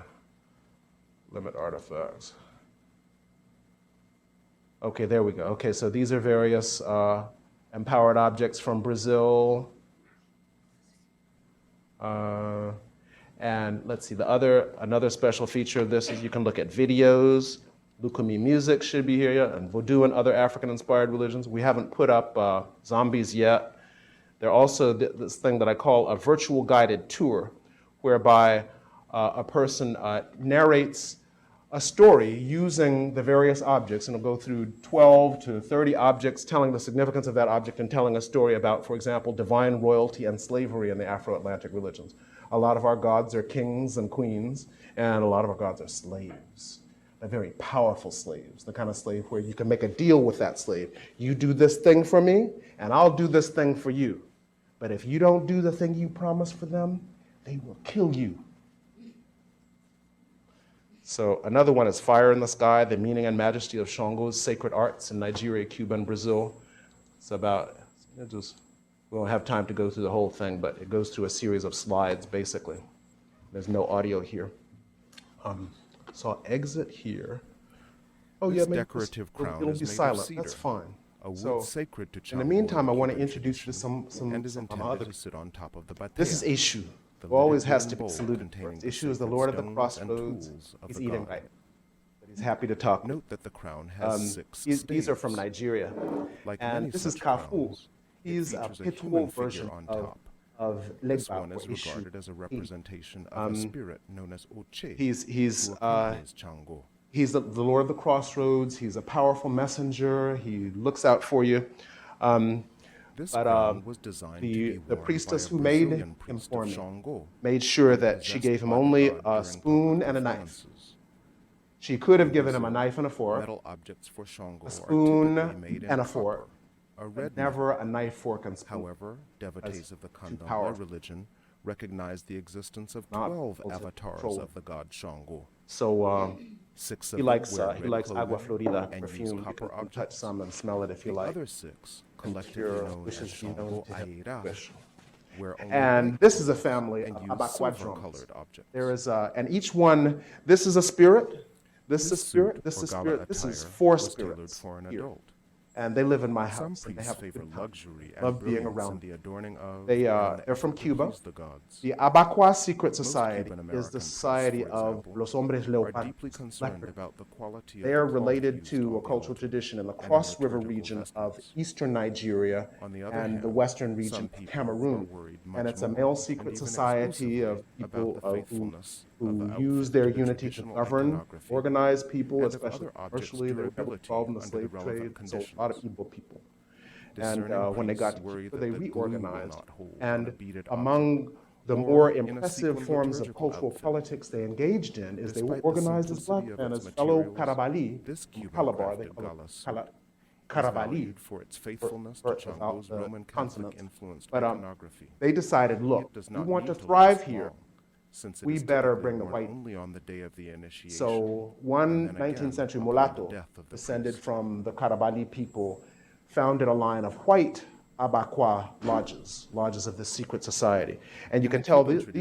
S2: limit artifacts. Okay, there we go. Okay, so these are various empowered objects from Brazil. And let's see, another special feature of this is you can look at videos. Lukumi music should be here, yeah, and Vodou and other African-inspired religions. We haven't put up zombies yet. There are also this thing that I call a virtual guided tour, whereby a person narrates a story using the various objects, and it'll go through 12 to 30 objects, telling the significance of that object and telling a story about, for example, divine royalty and slavery in the Afro-Atlantic religions. A lot of our gods are kings and queens, and a lot of our gods are slaves. They're very powerful slaves, the kind of slave where you can make a deal with that slave. You do this thing for me, and I'll do this thing for you. But if you don't do the thing you promised for them, they will kill you. So another one is Fire in the Sky, the meaning and majesty of Shango's sacred arts in Nigeria, Cuba, and Brazil. It's about, we don't have time to go through the whole thing, but it goes through a series of slides, basically. There's no audio here. So I'll exit here. Oh
S6: This
S2: yeah, maybe
S6: decorative crown
S2: it'll
S6: is
S2: be
S6: made of
S2: silent.
S6: cedar,
S2: That's fine.
S6: a wood
S2: So
S6: sacred to
S2: in the
S6: Chango
S2: meantime, I want to
S6: Cuban
S2: introduce you to
S6: tradition, and is
S2: some
S6: intended
S2: other.
S6: to sit on top of the batea.
S2: This is Eshu,
S6: the
S2: who always
S6: lidded
S2: has
S6: wooden
S2: to be
S6: bowl
S2: saluted
S6: containing
S2: first.
S6: the
S2: Eshu is the
S6: sacred
S2: Lord of the
S6: stones and
S2: crossroads.
S6: tools of
S2: He's
S6: the
S2: eating
S6: god.
S2: right, but he's happy to talk.
S6: Note that the crown has 6 staves.
S2: These are from Nigeria,
S6: Like
S2: and
S6: many
S2: this is
S6: such
S2: Kafu.
S6: crowns, it
S2: He's a
S6: features a
S2: pitois
S6: human figure
S2: version
S6: on
S2: of
S6: top.
S2: Legba
S6: This one
S2: or
S6: is
S2: Eshu.
S6: regarded as a representation of a spirit known as Oche,
S2: He's
S6: who accompanies Chango.
S2: He's the Lord of the crossroads. He's a powerful messenger. He looks out for you.
S6: This
S2: But
S6: crown was designed to be
S2: the
S6: worn
S2: priestess
S6: by
S2: who
S6: a
S2: made
S6: Brazilian
S2: him
S6: priest
S2: for
S6: of
S2: me
S6: Chango,
S2: made sure that she
S6: possessed
S2: gave him
S6: by the
S2: only
S6: god
S2: a
S6: during
S2: spoon
S6: public
S2: and a knife.
S6: performances.
S2: She could have
S6: In
S2: given him a
S6: Brazil,
S2: knife and a fork,
S6: metal objects for Chango
S2: a
S6: are
S2: spoon
S6: typically made in
S2: and a
S6: copper,
S2: fork,
S6: a red
S2: but never a knife, fork, and spoon.
S6: However, devotees of the Candomblé
S2: powerful.
S6: religion recognize the existence of
S2: Not
S6: 12
S2: able to
S6: avatars
S2: control
S6: of the god Shango.
S2: So
S6: 6 of
S2: he
S6: them
S2: likes
S6: wear red
S2: Agua
S6: clothing
S2: Florida
S6: and use
S2: perfume. You
S6: copper
S2: can touch
S6: objects.
S2: some and smell it if you
S6: The
S2: like.
S6: other 6, collectively
S2: Your
S6: known as
S2: wishes be known
S6: Shango
S2: to him.
S6: Aira,
S2: Wish.
S6: wear only
S2: And
S6: white
S2: this is a
S6: clothes
S2: family
S6: and
S2: of
S6: use
S2: Abakwa drums.
S6: silver-colored objects.
S2: There is and each one. This is a spirit. This is a
S6: This
S2: spirit.
S6: suit
S2: This
S6: or
S2: is
S6: gala
S2: spirit. This is
S6: attire
S2: 4
S6: was tailored
S2: spirits
S6: for an
S2: here.
S6: adult.
S2: And they live in my
S6: Some
S2: house. And they
S6: priests
S2: have a
S6: favor
S2: good time.
S6: luxury and
S2: Love being
S6: brilliance
S2: around
S6: and the adorning of
S2: they're from
S6: and
S2: Cuba.
S6: please the gods.
S2: The Abakwa Secret Society
S6: Cuban
S2: is
S6: American
S2: the
S6: priests,
S2: society
S6: for
S2: of
S6: example,
S2: Los Hombres
S6: are
S2: Leopardos.
S6: deeply concerned about the quality
S2: They
S6: of
S2: are
S6: the cloth
S2: related
S6: used
S2: to
S6: on
S2: a
S6: the
S2: cultural
S6: altar
S2: tradition in the
S6: and in
S2: Cross River
S6: liturgical
S2: region of
S6: festivals.
S2: eastern Nigeria
S6: On the other
S2: and
S6: hand,
S2: the western
S6: some
S2: region of
S6: people
S2: Cameroon.
S6: are worried
S2: And
S6: much
S2: it's a
S6: more
S2: male
S6: and
S2: secret
S6: even
S2: society of
S6: exclusively
S2: people
S6: about the faithfulness
S2: who
S6: of the
S2: use
S6: outfit
S2: their
S6: to the
S2: unity to
S6: traditional
S2: govern,
S6: iconography
S2: organize people,
S6: and of
S2: especially
S6: other objects'
S2: commercially. They were
S6: durability
S2: involved in the
S6: under the
S2: slave
S6: relevant
S2: trade, so a lot of
S6: conditions.
S2: evil people.
S6: Discerning
S2: And when they got
S6: priests
S2: to
S6: worry
S2: Cuba,
S6: that
S2: they
S6: the glue will
S2: reorganized.
S6: not hold on a
S2: And
S6: beaded
S2: among
S6: object
S2: the
S6: or
S2: more
S6: in a
S2: impressive
S6: sequined
S2: forms of
S6: liturgical
S2: cultural
S6: outfit.
S2: politics they engaged in is they were
S6: Despite the
S2: organized as
S6: simplicity
S2: black
S6: of
S2: men,
S6: its
S2: as fellow
S6: materials,
S2: Karabali,
S6: this Cuban
S2: Calabar, they
S6: crafted
S2: call
S6: gala
S2: it
S6: suit is
S2: Karabali,
S6: valued for its faithfulness to
S2: without
S6: Chango's
S2: the
S6: Roman Catholic
S2: consonants.
S6: influenced
S2: But
S6: iconography.
S2: they decided, look,
S6: It does
S2: we
S6: not
S2: want to
S6: need
S2: thrive
S6: last
S2: here,
S6: long, since it
S2: we
S6: is
S2: better
S6: typically
S2: bring the
S6: worn
S2: white.
S6: only on the day of the initiation.
S2: So
S6: and
S2: one
S6: then again
S2: 19th century
S6: upon the
S2: mulatto
S6: death of the
S2: descended
S6: priest.
S2: from the Karabali people, founded a line of white Abakwa lodges of the secret society. And you
S6: In
S2: can
S6: the
S2: tell
S6: Cuban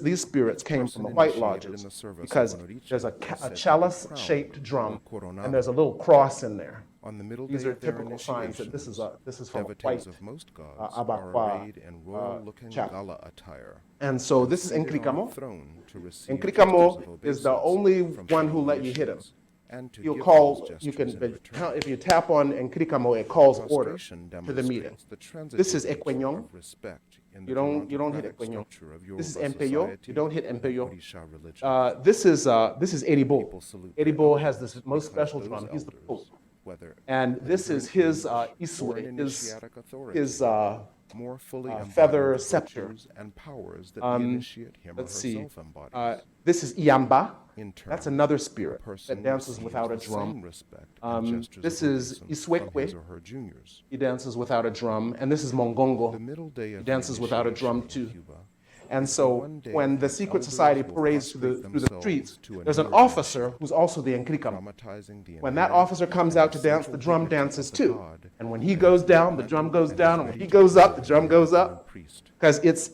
S2: these spirits came from
S6: person
S2: the white
S6: initiated in
S2: lodges
S6: the service of
S2: because
S6: Honoricha
S2: there's
S6: was said
S2: a
S6: to be
S2: chalice-shaped
S6: crowned
S2: drum,
S6: or coronado.
S2: and there's a little cross in there.
S6: On the middle
S2: These
S6: day
S2: are
S6: of their
S2: typical signs that this
S6: initiations,
S2: is from a
S6: devotees
S2: white
S6: of most gods are
S2: Abakwa
S6: arrayed in royal-looking
S2: chapel.
S6: gala attire.
S2: And so
S6: and
S2: this is
S6: seated on a
S2: Enkrikamo.
S6: throne to receive
S2: Enkrikamo
S6: gestures of
S2: is the
S6: obeisance
S2: only
S6: from
S2: one who
S6: fellow
S2: let you hit him.
S6: nations. and to
S2: you'll
S6: give
S2: call,
S6: those
S2: you
S6: gestures
S2: can,
S6: in return.
S2: if you tap on Enkrikamo, it calls order
S6: Prostration
S2: to the meeting.
S6: demonstrates the transitive
S2: This is
S6: nature
S2: Ekwenyong.
S6: of respect in the
S2: You don't hit
S6: gerontocratic
S2: Ekwenyong.
S6: structure of
S2: This is
S6: Yoruba
S2: Empeyo.
S6: society
S2: You don't hit
S6: and
S2: Empeyo.
S6: Orisha religion.
S2: This is Edibo.
S6: People salute their
S2: Edibo has
S6: elders
S2: this most
S6: because
S2: special
S6: those
S2: drum. He's the
S6: elders,
S2: Pope.
S6: whether
S2: And this is his Isue, his
S6: more fully
S2: feather
S6: embodied
S2: scepter.
S6: virtues and powers that the initiate him or
S2: Let's see.
S6: herself embodies.
S2: This is Iamba.
S6: In turn,
S2: That's another spirit
S6: person
S2: that dances
S6: receives
S2: without a
S6: the
S2: drum.
S6: same respect and gestures
S2: This
S6: of
S2: is
S6: obeisance from
S2: Iswekwe.
S6: his or her juniors.
S2: He dances without a drum. And this is
S6: The
S2: Mongongo.
S6: middle day of
S2: He dances
S6: the
S2: without a
S6: initiation
S2: drum
S6: in
S2: too.
S6: Cuba,
S2: And so
S6: one day
S2: when the
S6: the
S2: secret
S6: elders
S2: society
S6: will
S2: parades through the
S6: prostrate
S2: streets,
S6: themselves to
S2: there's an
S6: another
S2: officer who's also the Enkrikam.
S6: dramatizing the
S2: When that
S6: inherent
S2: officer comes
S6: and
S2: out to dance,
S6: essential
S2: the drum
S6: dignity
S2: dances
S6: of the
S2: too.
S6: god
S2: And when he
S6: that
S2: goes
S6: is
S2: down, the
S6: implanted
S2: drum goes
S6: and
S2: down.
S6: is
S2: And when
S6: ready
S2: he
S6: to
S2: goes up, the
S6: serve
S2: drum
S6: as
S2: goes
S6: a
S2: up.
S6: priest.
S2: Because he's
S6: This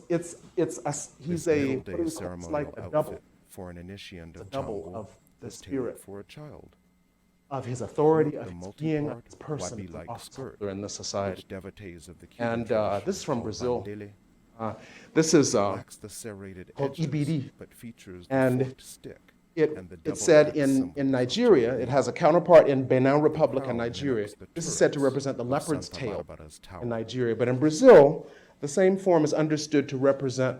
S2: a,
S6: middle
S2: what do
S6: day
S2: we call it? It's
S6: ceremonial
S2: like a
S6: outfit
S2: double
S6: for an initiant of
S2: double
S6: Chango
S2: of the
S6: was tailored
S2: spirit
S6: for a child.
S2: of his authority,
S6: The
S2: of his
S6: multi-part
S2: being, of his person, as an
S6: wabi-like
S2: officer
S6: skirt,
S2: in this society.
S6: which devotees of the Cuban
S2: And
S6: tradition
S2: this is from
S6: call
S2: Brazil.
S6: bandele,
S2: This is
S6: lacks the serrated
S2: called
S6: edges,
S2: EBD.
S6: but features
S2: And
S6: the forked stick and the
S2: it
S6: double
S2: said
S6: axe
S2: in
S6: symbols of
S2: Nigeria, it
S6: Chango.
S2: has a counterpart in Benin Republic and
S6: crown
S2: Nigeria.
S6: mimics the
S2: This is said to
S6: turrets
S2: represent the
S6: of
S2: leopard's
S6: Santa
S2: tail
S6: Barbara's tower.
S2: in Nigeria. But in Brazil, the same form is understood to represent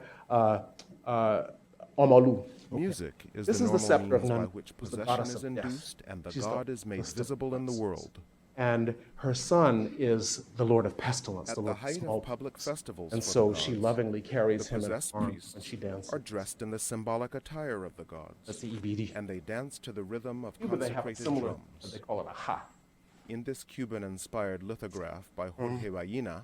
S2: Omalu.
S6: Music is
S2: This
S6: the
S2: is the
S6: normal
S2: scepter of
S6: means by
S2: Nun,
S6: which
S2: who's the
S6: possession
S2: goddess
S6: is
S2: of death.
S6: induced and the
S2: She's
S6: god is made
S2: list of
S6: visible in the
S2: gods.
S6: world.
S2: And her son is the Lord of Pestilence,
S6: At
S2: the
S6: the
S2: Lord of
S6: height of
S2: smallpox.
S6: public festivals
S2: And
S6: for
S2: so
S6: the
S2: she
S6: gods,
S2: lovingly carries
S6: the
S2: him in her
S6: possessed
S2: arms
S6: priests
S2: when she dances.
S6: are dressed in the symbolic attire of the gods,
S2: That's the EBD.
S6: and they dance to the rhythm of
S2: Cuba, they have a
S6: consecrated
S2: similar, but
S6: drums.
S2: they call it a ha.
S6: In this Cuban-inspired lithograph by Jorge Ballina,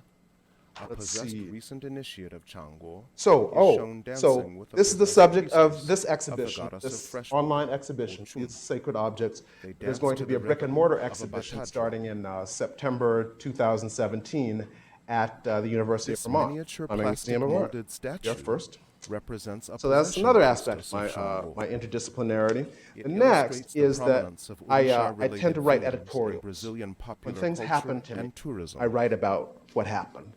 S6: a
S2: Let's
S6: possessed
S2: see.
S6: recent initiate of Chango
S2: So,
S6: is shown dancing with a
S2: this is the
S6: possessed
S2: subject of
S6: priestess
S2: this
S6: of the
S2: exhibition,
S6: goddess of
S2: this
S6: fresh
S2: online
S6: water,
S2: exhibition,
S6: Ochun.
S2: these sacred objects.
S6: They
S2: There's
S6: dance
S2: going
S6: to
S2: to be a
S6: the
S2: brick and
S6: rhythm
S2: mortar
S6: of a
S2: exhibition
S6: batajo.
S2: starting in September 2017 at the University
S6: This
S2: of Vermont.
S6: miniature
S2: I'm in
S6: plastic
S2: Museum of Art.
S6: molded statue
S2: You're first.
S6: represents a
S2: So that's
S6: possession
S2: another aspect
S6: priestess
S2: of my,
S6: Chango.
S2: my interdisciplinarity.
S6: It
S2: The next
S6: illustrates the
S2: is that
S6: prominence of
S2: I
S6: Orisha-related
S2: tend to write
S6: themes in
S2: editorials.
S6: Brazilian
S2: When
S6: popular
S2: things
S6: culture
S2: happen to me,
S6: and tourism.
S2: I write about what happened.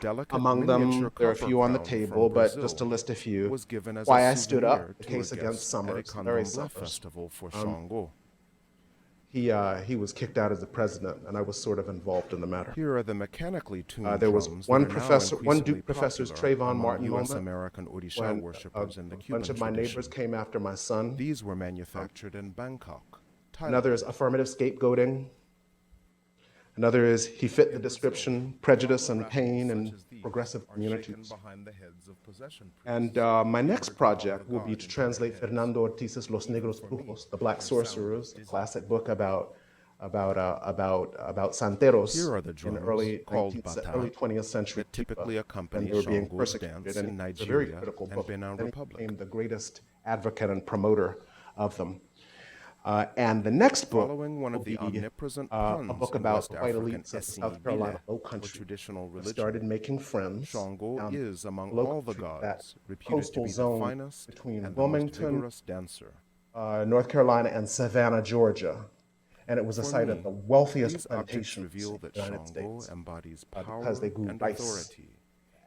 S6: Delicate
S2: Among
S6: miniature
S2: them, there are a
S6: copper
S2: few on the
S6: crown
S2: table,
S6: from
S2: but
S6: Brazil
S2: just to list a few.
S6: was given as
S2: Why
S6: a
S2: I stood up,
S6: souvenir
S2: the
S6: to
S2: case
S6: a
S2: against
S6: guest at a
S2: Summers, Larry
S6: Candomblé
S2: Summers.
S6: festival for Chango.
S2: He was kicked out as the president, and I was sort of involved in the matter.
S6: Here are the mechanically tuned
S2: There was
S6: drums
S2: one
S6: that are now
S2: professor, one
S6: increasingly
S2: Duke professor's
S6: popular
S2: Trayvon
S6: among
S2: Martin
S6: US
S2: moment
S6: American Orisha
S2: when
S6: worshippers in the
S2: a
S6: Cuban
S2: bunch of my
S6: tradition.
S2: neighbors came after my son.
S6: These were manufactured in Bangkok, Thailand.
S2: Another is affirmative scapegoating. Another is he fit the description, prejudice and pain in progressive communities. And my next project will be to translate Fernando Ortiz's Los Negros Brujos, The Black Sorcerers, a classic book about santeros
S6: Here are the
S2: in
S6: drums
S2: early
S6: called
S2: 19th,
S6: bata
S2: early 20th century
S6: that typically
S2: Cuba,
S6: accompany
S2: when they were being
S6: Shango's
S2: persecuted.
S6: dance
S2: And
S6: in
S2: it's a very
S6: Nigeria
S2: critical
S6: and
S2: book.
S6: Benin
S2: Then he
S6: Republic.
S2: became the greatest advocate and promoter of them. And the next book
S6: Following one
S2: will
S6: of the
S2: be
S6: omnipresent
S2: a
S6: puns
S2: book
S6: in
S2: about
S6: West
S2: the white
S6: African
S2: elites of the South Carolina Low
S6: or
S2: Country.
S6: traditional
S2: I
S6: religion.
S2: started making friends.
S6: Shango
S2: down
S6: is, among
S2: Low
S6: all the
S2: Country,
S6: gods,
S2: that
S6: reputed to
S2: coastal
S6: be the
S2: zone
S6: finest
S2: between
S6: and the most
S2: Wilmington,
S6: vigorous dancer.
S2: North Carolina, and Savannah, Georgia. And it was a
S6: For
S2: site
S6: me,
S2: of the wealthiest
S6: these objects
S2: plantations
S6: reveal
S2: in
S6: that
S2: the United
S6: Shango
S2: States.
S6: embodies power
S2: Because they grew
S6: and
S2: rice.
S6: authority.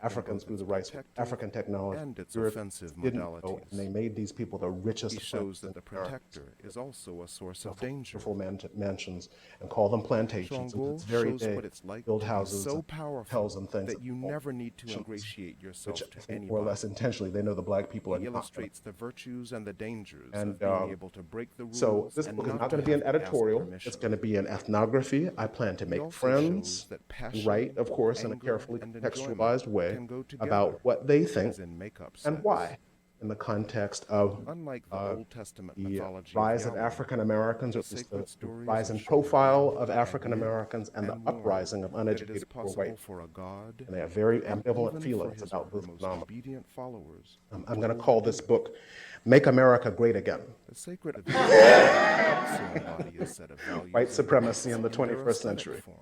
S2: Africans grew the rice with African technology.
S6: and its
S2: Europeans
S6: offensive
S2: didn't know,
S6: modalities.
S2: and they made these people the richest.
S6: He shows that
S2: in
S6: the
S2: America.
S6: protector is also a source of danger.
S2: Beautiful mansions and call them plantations. And
S6: Shango
S2: to this very
S6: shows
S2: day,
S6: what it's like
S2: build
S6: to be
S2: houses
S6: so
S2: and
S6: powerful
S2: hotels and things
S6: that you
S2: called
S6: never need to
S2: plantations,
S6: ingratiate yourself
S2: which I
S6: to
S2: think
S6: anybody.
S2: more or less intentionally, they know the black people are
S6: He
S2: not gonna.
S6: illustrates the virtues and the dangers
S2: And,
S6: of being able to break the rules
S2: So this
S6: and
S2: book is
S6: not
S2: not going to be an
S6: have to ask
S2: editorial.
S6: permission.
S2: It's going to be an ethnography. I plan to
S6: He
S2: make
S6: also
S2: friends
S6: shows that
S2: and
S6: passion,
S2: write, of course, in a
S6: anger,
S2: carefully
S6: and
S2: contextualized
S6: enjoyment
S2: way
S6: can go together,
S2: about what they think
S6: as in makeup
S2: and
S6: sets.
S2: why in the context of
S6: Unlike the Old Testament
S2: the
S6: mythology
S2: rise of
S6: Yahweh,
S2: African Americans, or
S6: the
S2: at least
S6: sacred
S2: the
S6: stories
S2: rise
S6: of
S2: in
S6: chivalry
S2: profile of
S6: and
S2: African
S6: youth
S2: Americans and the
S6: and warn
S2: uprising of
S6: that it is
S2: uneducated poor
S6: possible
S2: white.
S6: for a god,
S2: And they have very
S6: and
S2: ambivalent
S6: even
S2: feelings
S6: for his
S2: about
S6: or
S2: this
S6: her most
S2: phenomenon.
S6: obedient followers.
S2: I'm going to call this book "Make America Great Again."
S6: The sacred also embody a set of values
S2: White
S6: and
S2: supremacy in the
S6: rights in their
S2: 21st
S6: aesthetic
S2: century.
S6: form.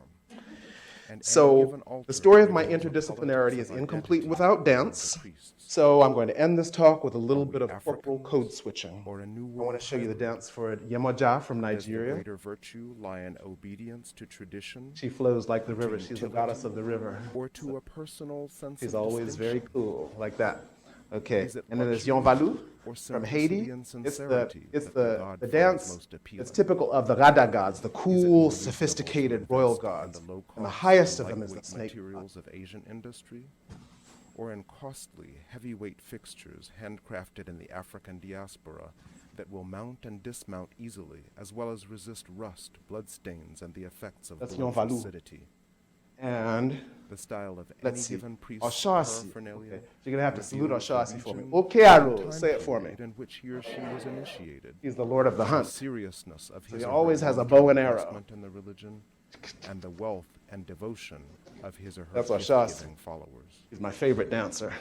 S6: And any
S2: So
S6: given altar
S2: the story of my
S6: reveals a
S2: interdisciplinarity
S6: politics
S2: is
S6: of
S2: incomplete
S6: identity
S2: without
S6: among the
S2: dance.
S6: priests.
S2: So I'm going to end this talk with a little
S6: Are we
S2: bit of corporal
S6: Africans
S2: code switching.
S6: or a new
S2: I want
S6: world
S2: to show you the
S6: hybrid?
S2: dance for Yemoja from
S6: Does the
S2: Nigeria.
S6: greater virtue lie in obedience to tradition
S2: She flows like the river. She's the goddess of the river.
S6: or to a personal sense
S2: She's
S6: of
S2: always very
S6: distinction?
S2: cool, like that. Okay,
S6: Is it
S2: and then there's
S6: luxury
S2: Yonvalu
S6: or
S2: from
S6: simplicity
S2: Haiti.
S6: and
S2: It's
S6: sincerity
S2: it's
S6: that
S2: the,
S6: god
S2: the
S6: finds
S2: dance.
S6: most appealing?
S2: It's typical of the Rada gods, the
S6: Is it
S2: cool,
S6: more reasonable to
S2: sophisticated royal
S6: invest in
S2: gods.
S6: the low
S2: And the
S6: cost
S2: highest
S6: and
S2: of them is the
S6: lightweight
S2: snake god.
S6: materials of Asian industry, or in costly, heavyweight fixtures handcrafted in the African diaspora that will mount and dismount easily, as well as resist rust, bloodstains, and the effects of
S2: That's
S6: blood
S2: Yonvalu.
S6: acidity?
S2: And
S6: The style of any
S2: let's see,
S6: given priest's
S2: Oshasi.
S6: paraphernalia.
S2: Okay, so you're gonna have to salute
S6: reveals the
S2: Oshasi for me.
S6: region
S2: Okay,
S6: and
S2: Aro,
S6: time
S2: say it for me.
S6: period in which he or she was initiated.
S2: He's the lord of the
S6: The
S2: hunt.
S6: seriousness of
S2: So
S6: his
S2: he
S6: or
S2: always
S6: her
S2: has a
S6: long-term
S2: bow and arrow.
S6: investment in the religion, and the wealth and devotion of his or her
S2: That's Oshasi.
S6: gift-giving followers.
S2: He's my favorite dancer.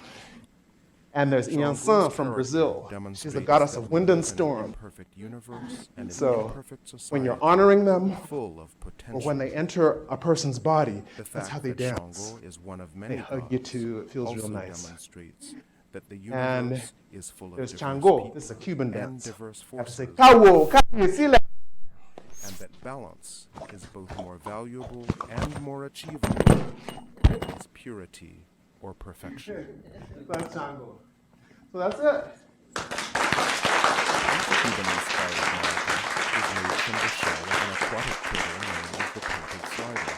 S2: And there's
S6: Shangu's
S2: Iansan from
S6: character
S2: Brazil. She's
S6: demonstrates
S2: the goddess
S6: that
S2: of
S6: we
S2: wind
S6: live
S2: and
S6: in an
S2: storm.
S6: imperfect universe and an
S2: So
S6: imperfect society,
S2: when you're honoring them,
S6: full of
S2: or
S6: potential.
S2: when they enter a person's body,
S6: The
S2: that's
S6: fact
S2: how they
S6: that
S2: dance.
S6: Shango is one of
S2: They
S6: many
S2: hug you
S6: gods
S2: too. It feels
S6: also
S2: real nice.
S6: demonstrates that the
S2: And
S6: universe is full of
S2: there's
S6: diverse
S2: Chango.
S6: people
S2: This is a Cuban
S6: and
S2: dance.
S6: diverse
S2: I have to say,
S6: forces,
S2: Kawo, Kawo,
S6: and that balance is both more valuable and more achievable than its purity or perfection.
S2: That's Chango. So that's it.
S6: Cuban-inspired America is made from the shell of an aquatic turtle known as the painted slider.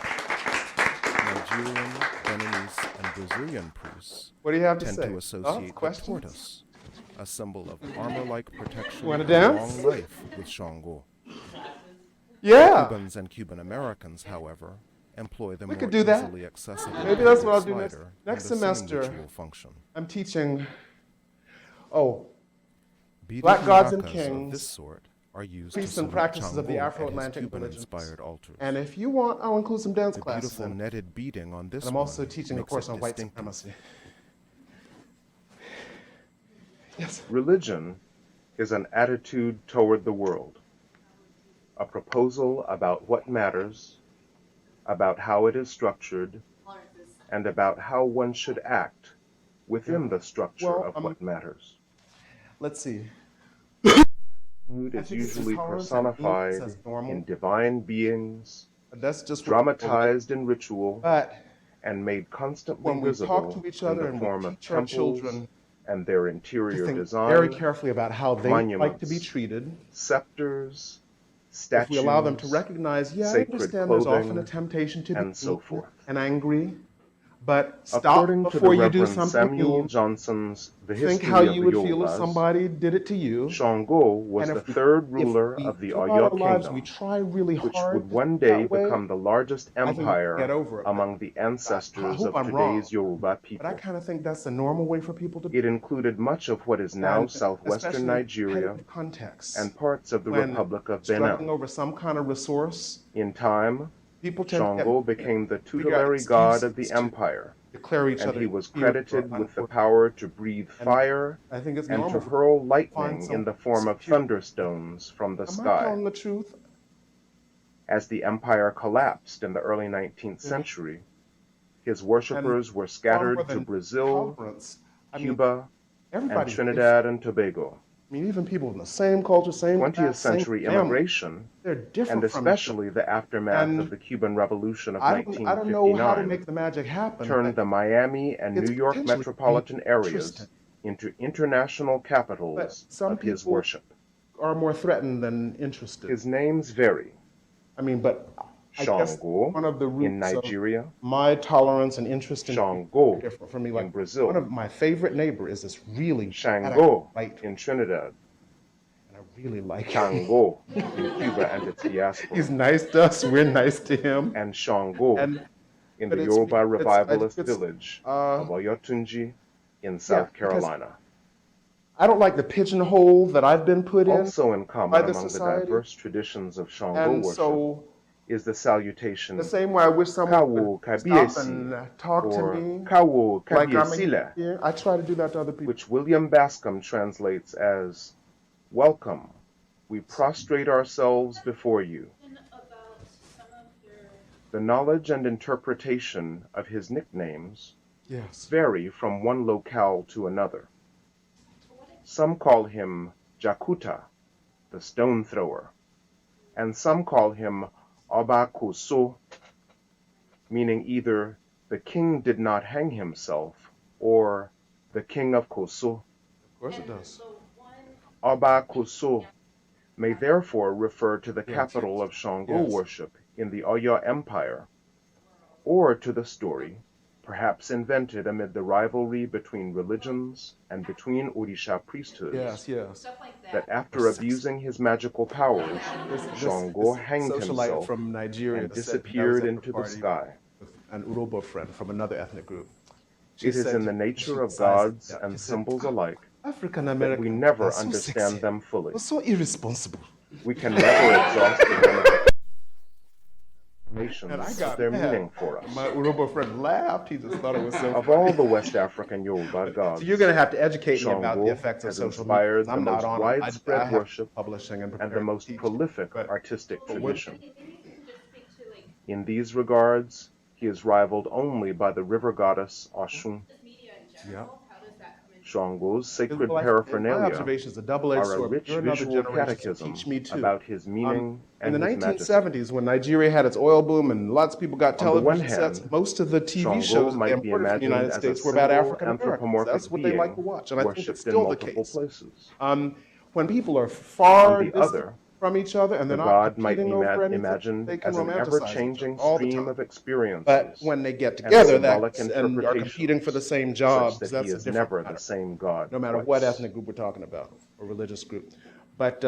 S6: Nigerian, Beninese, and Brazilian priests
S2: What do you have to
S6: tend
S2: say?
S6: to associate the
S2: questions?
S6: tortoise, a symbol of armor-like protection
S2: Wanna
S6: and
S2: dance?
S6: long life, with Shango.
S2: Yeah.
S6: Cubans and Cuban Americans, however, employ the
S2: We
S6: more
S2: could do that.
S6: easily accessible
S2: Maybe that's what I'll
S6: painted
S2: do next-
S6: slider
S2: next
S6: in the same
S2: semester.
S6: ritual function.
S2: I'm teaching, oh,
S6: Beaded
S2: Black gods and
S6: maracas
S2: kings,
S6: of this sort are used
S2: priests
S6: to
S2: and
S6: salute
S2: practices of the
S6: Shango at his
S2: Afro-Atlantic religions.
S6: Cuban-inspired altars.
S2: And if you want, I'll include some dance
S6: The
S2: classes
S6: beautiful
S2: in it.
S6: netted beading on this
S2: And I'm also
S6: one
S2: teaching a
S6: makes
S2: course
S6: it
S2: on white
S6: distinctive.
S2: supremacy. Yes.
S7: Religion is an attitude toward the world, a proposal about what matters, about how it is structured, and about how one should act within the structure
S2: Well,
S7: of what matters.
S2: Let's see.
S7: Food
S2: I
S7: is
S2: think it's
S7: usually
S2: intolerance and ignorance
S7: personified
S2: as normal.
S7: in divine beings,
S2: That's just what
S7: dramatized in ritual,
S2: But
S7: and made constantly
S2: when we
S7: visible
S2: talk to each
S7: in
S2: other
S7: the
S2: and
S7: form
S2: we
S7: of
S2: teach our
S7: temples
S2: children
S7: and their
S2: to
S7: interior
S2: think
S7: design,
S2: very carefully about how they like to be
S7: monuments,
S2: treated,
S7: scepters,
S2: if
S7: statues,
S2: we allow them to recognize, yeah, I
S7: sacred
S2: understand there's often
S7: clothing,
S2: a temptation to be
S7: and so
S2: mean
S7: forth.
S2: and angry, but stop
S7: According to the
S2: before you do
S7: Reverend
S2: something
S7: Samuel
S2: mean.
S7: Johnson's The
S2: Think
S7: History
S2: how
S7: of
S2: you
S7: the
S2: would feel if
S7: Yorubas,
S2: somebody did it to you.
S7: Shango was
S2: And
S7: the
S2: if we-
S7: third
S2: if
S7: ruler
S2: we
S7: of the
S2: throughout
S7: Oyo
S2: our lives, we
S7: Kingdom,
S2: try really
S7: which
S2: hard
S7: would
S2: to
S7: one
S2: think
S7: day
S2: that way,
S7: become the largest
S2: I think we can get
S7: empire
S2: over it,
S7: among the
S2: I
S7: ancestors
S2: hope
S7: of
S2: I'm wrong,
S7: today's Yoruba
S2: but I
S7: people.
S2: kind of think that's the normal way for people to be.
S7: It included much of what is now
S2: And
S7: southwestern
S2: especially
S7: Nigeria
S2: competitive contexts,
S7: and parts of the
S2: when
S7: Republic of
S2: struggling
S7: Benin.
S2: over some kind of resource,
S7: In time,
S2: people tend
S7: Shango
S2: to
S7: became the
S2: figure out
S7: tutelary god of the
S2: excuses to
S7: empire,
S2: declare each
S7: and
S2: other
S7: he was
S2: hero or
S7: credited with the
S2: unworthy.
S7: power to breathe
S2: And
S7: fire
S2: I think it's
S7: and to
S2: normal.
S7: hurl
S2: Find
S7: lightning
S2: some
S7: in the form of
S2: secure-
S7: thunderstones from the
S2: Am I
S7: sky.
S2: telling the truth?
S7: As the empire collapsed in the early 19th century, his worshippers were
S2: Far
S7: scattered
S2: more
S7: to
S2: than
S7: Brazil,
S2: tolerance. I mean,
S7: Cuba, and
S2: everybody's
S7: Trinidad and Tobago.
S2: I mean, even people in the same culture, same
S7: 20th
S2: class, same
S7: century
S2: family,
S7: immigration,
S2: they're different
S7: and
S2: from each other.
S7: especially the aftermath
S2: And
S7: of the Cuban Revolution of
S2: I don't know how to
S7: 1959,
S2: make the magic happen.
S7: turned
S2: but
S7: the Miami and
S2: it's
S7: New York
S2: potentially
S7: metropolitan areas
S2: interesting.
S7: into international
S2: But
S7: capitals
S2: some
S7: of his
S2: people
S7: worship.
S2: are more threatened than interested.
S7: His names vary.
S2: I mean, but I guess
S7: Shango
S2: one of the roots
S7: in Nigeria,
S2: of my tolerance and interest in
S7: Shango
S2: different from me.
S7: in
S2: Like
S7: Brazil,
S2: one of my favorite neighbor is this really
S7: Shango
S2: white,
S7: in Trinidad,
S2: and I really like him.
S7: Shango in Cuba and its diaspora,
S2: He's nice to us. We're nice to him.
S7: and Shango
S2: And
S7: in
S2: but
S7: the
S2: it's-
S7: Yoruba
S2: I
S7: revivalist
S2: think it's,
S7: village
S2: uh,
S7: of Oyotunji in South
S2: because
S7: Carolina.
S2: I don't like the pigeonhole that I've been put in
S7: Also in
S2: by
S7: common
S2: the
S7: among the
S2: society.
S7: diverse traditions of Shango
S2: And
S7: worship
S2: so,
S7: is the salutation
S2: the same way I wish someone
S7: Kawo
S2: would stop
S7: Kabiesi
S2: and talk to
S7: or
S2: me
S7: Kawo
S2: like I'm
S7: Kabiesile,
S2: here, I try to do that to other people.
S7: which William Bascom translates as, "Welcome, we prostrate ourselves before you."
S4: And about some of your
S7: The knowledge and interpretation of his nicknames
S2: Yes.
S7: vary from one locale to another. Some call him Jakuta, the stone thrower, and some call him Obakuso, meaning either the king did not hang himself or the king of Koso.
S2: Of course it does.
S7: Oba Koso may therefore refer to the
S2: Yes.
S7: capital of Shango
S2: Yes.
S7: worship in the Oyo Empire, or to the story, perhaps invented amid the rivalry between religions and between Orisha priesthoods,
S2: Yes, yes.
S4: Stuff like
S7: that
S4: that.
S7: after abusing his magical powers, Shango hanged
S2: socialite
S7: himself
S2: from Nigeria
S7: and
S2: said that I was
S7: disappeared
S2: at
S7: into the
S2: party
S7: sky.
S2: with an Urobo friend from another ethnic group. She
S7: It is
S2: said
S7: in the
S2: she
S7: nature of
S2: sized it
S7: gods
S2: up.
S7: and
S2: She said,
S7: symbols alike
S2: African
S7: that
S2: American
S7: we never
S2: are so
S7: understand
S2: sexy,
S7: them fully.
S2: but so irresponsible.
S7: We can never exhaust the
S2: And I
S7: ramifications
S2: got
S7: of their
S2: mad.
S7: meaning for us.
S2: My Urobo friend laughed. He just thought it was so
S7: Of
S2: funny.
S7: all the West African Yoruba gods,
S2: So you're going to have to educate me about the
S7: Shango
S2: effects of
S7: has
S2: social
S7: inspired
S2: media.
S7: the
S2: I'm not
S7: most
S2: on
S7: widespread
S2: I have
S7: worship
S2: publishing and
S7: and the
S2: preparing
S7: most
S2: to teach.
S7: prolific
S2: But-
S7: artistic
S2: but
S7: tradition.
S4: Maybe you can just speak to like
S7: In these regards, he is rivaled only by the river goddess Oshun.
S3: Just media in general, how does that come into?
S7: Shango's sacred
S2: Well, my
S7: paraphernalia
S2: observation is a double-edged
S7: are a
S2: sword.
S7: rich
S2: You're another
S7: visual
S2: generation, so
S7: catechism
S2: teach me too.
S7: about his meaning
S2: In the
S7: and his majesty.
S2: 1970s, when Nigeria had its oil boom and lots of people got
S7: On the one
S2: television sets,
S7: hand,
S2: most of the TV
S7: Shango
S2: shows that they
S7: might be
S2: imported from the
S7: imagined
S2: United
S7: as a
S2: States were about
S7: single
S2: African Americans.
S7: anthropomorphic
S2: That's what they like to
S7: being
S2: watch, and I think it's
S7: worshipped in
S2: still the
S7: multiple
S2: case.
S7: places.
S2: When people are far
S7: On the
S2: distant
S7: other,
S2: from each other and
S7: The
S2: they're not
S7: god might be
S2: competing over anything,
S7: imagined
S2: they can
S7: as an
S2: romanticize each
S7: ever-changing
S2: other all the
S7: stream
S2: time.
S7: of experiences,
S2: But when they get
S7: and
S2: together
S7: symbolic
S2: and are
S7: interpretations,
S2: competing for the same
S7: such
S2: jobs,
S7: that
S2: that's
S7: he
S2: a
S7: is
S2: different
S7: never
S2: matter.
S7: the same god
S2: No matter
S7: twice.
S2: what ethnic group we're talking about or religious group. But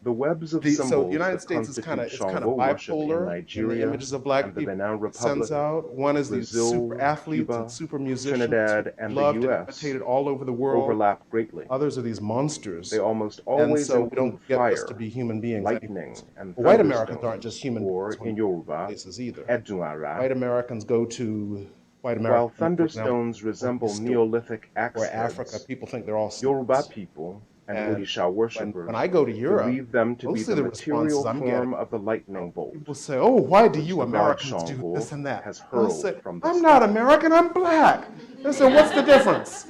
S7: The webs of
S2: so
S7: symbols
S2: the United
S7: that
S2: States is kind
S7: constitute
S2: of
S7: Shango worship in
S2: bipolar in the
S7: Nigeria
S2: images of black
S7: and the
S2: people
S7: Benin
S2: it sends
S7: Republic,
S2: out. One is these
S7: Brazil,
S2: super athletes
S7: Cuba,
S2: and super musicians
S7: Trinidad, and the
S2: loved and
S7: US
S2: imitated all over the world.
S7: overlap greatly.
S2: Others are these monsters.
S7: They almost
S2: And
S7: always
S2: so we
S7: include
S2: don't get this
S7: fire,
S2: to be human beings
S7: lightning,
S2: anymore.
S7: and
S2: But white Americans aren't just human
S7: or
S2: beings when
S7: in
S2: we go
S7: Yoruba,
S2: places either.
S7: Edunara.
S2: White Americans go to white
S7: While
S2: Americans.
S7: thunderstones resemble
S2: store.
S7: Neolithic axe
S2: Or Africa,
S7: heads,
S2: people think they're all
S7: Yoruba
S2: snakes.
S7: people and
S2: And
S7: Orisha worshippers
S2: when I go to Europe,
S7: believe them to be
S2: mostly
S7: the
S2: the responses
S7: material
S2: I'm
S7: form
S2: getting,
S7: of the lightning bolt.
S2: people say, "Oh, why do
S7: which
S2: you
S7: the god
S2: Americans do
S7: Shango
S2: this and that?"
S7: has
S2: I'll
S7: hurled
S2: say,
S7: from the
S2: "I'm not
S7: sky.
S2: American. I'm black." They say, "What's the difference?"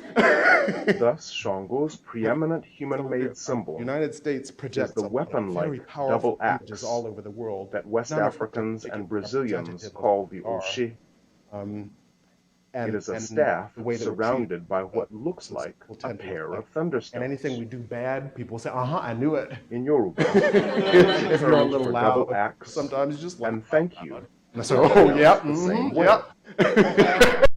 S7: Thus, Shango's preeminent human-made symbol
S2: United States projects
S7: the
S2: a lot of
S7: weapon-like
S2: very powerful
S7: double axe
S2: images all over the world.
S7: that West
S2: None of them
S7: Africans
S2: are
S7: and
S2: particularly
S7: Brazilians
S2: representative of
S7: call the
S2: who we are.
S7: Oshe.
S2: And,
S7: It is a
S2: and
S7: staff
S2: the way that we're
S7: surrounded by what
S2: treated,
S7: looks
S2: will
S7: like a
S2: tend to
S7: pair
S2: reflect.
S7: of thunderstones.
S2: And anything we do bad, people say, I knew it.
S7: In Yoruba,
S2: If you're a
S7: terms
S2: little
S7: for
S2: loud,
S7: double axe
S2: sometimes you just laugh
S7: and thank
S2: out
S7: you.
S2: loud. And I say, oh, yeah,
S7: the same way.
S2: yep.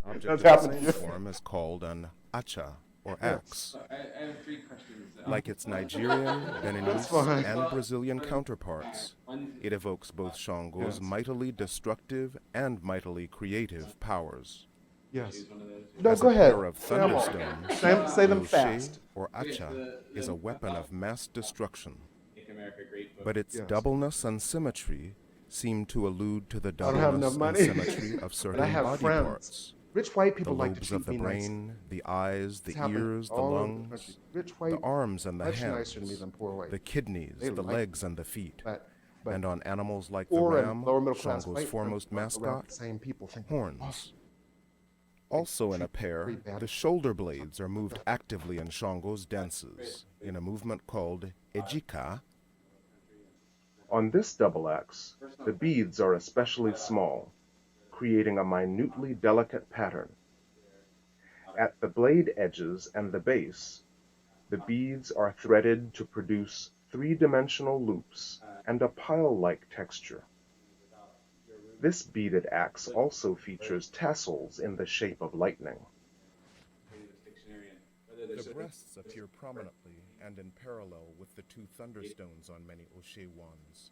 S6: Object
S2: That's
S6: of the
S2: happened to
S6: same
S2: you.
S6: form is called an acha, or axe.
S8: I have three questions.
S6: Like its Nigerian, Beninese,
S2: fine.
S6: and Brazilian counterparts, it evokes both Shango's
S2: Yes.
S6: mightily destructive and mightily creative powers.
S2: Yes.
S8: One of those.
S2: No,
S6: As
S2: go
S6: a
S2: ahead.
S6: pair of
S2: Say 'em all.
S6: thunderstones,
S2: Say them
S6: Oshe,
S2: fast.
S6: or acha, is a weapon of mass destruction,
S8: Make America Great book.
S6: but its
S2: Yes.
S6: doubleness and symmetry seem to allude to the
S2: I don't have
S6: doubleness
S2: enough
S6: and
S2: money.
S6: symmetry of
S2: But
S6: certain
S2: I have
S6: body
S2: friends.
S6: parts.
S2: Rich white
S6: The
S2: people like to
S6: lobes
S2: treat
S6: of the
S2: me nice.
S6: brain, the eyes, the
S2: It's happened
S6: ears, the
S2: all over the
S6: lungs,
S2: country. Rich white,
S6: the arms and the
S2: much nicer to me
S6: hands,
S2: than poor white.
S6: the kidneys,
S2: They
S6: the
S2: like
S6: legs and the feet.
S2: But
S6: And on animals like the
S2: poor and
S6: ram,
S2: lower middle class
S6: Shango's
S2: white
S6: foremost
S2: friends around
S6: mascot,
S2: the same people think they're awesome.
S6: horns. Also in a pair,
S2: Pretty bad.
S6: the shoulder blades are moved actively in Shango's dances, in a movement called ejika.
S7: On this double axe, the beads are especially small, creating a minutely delicate pattern. At the blade edges and the base, the beads are threaded to produce three-dimensional loops and a pile-like texture. This beaded axe also features tassels in the shape of lightning.
S6: The breasts appear prominently and in parallel with the two thunderstones on many Oshe wands.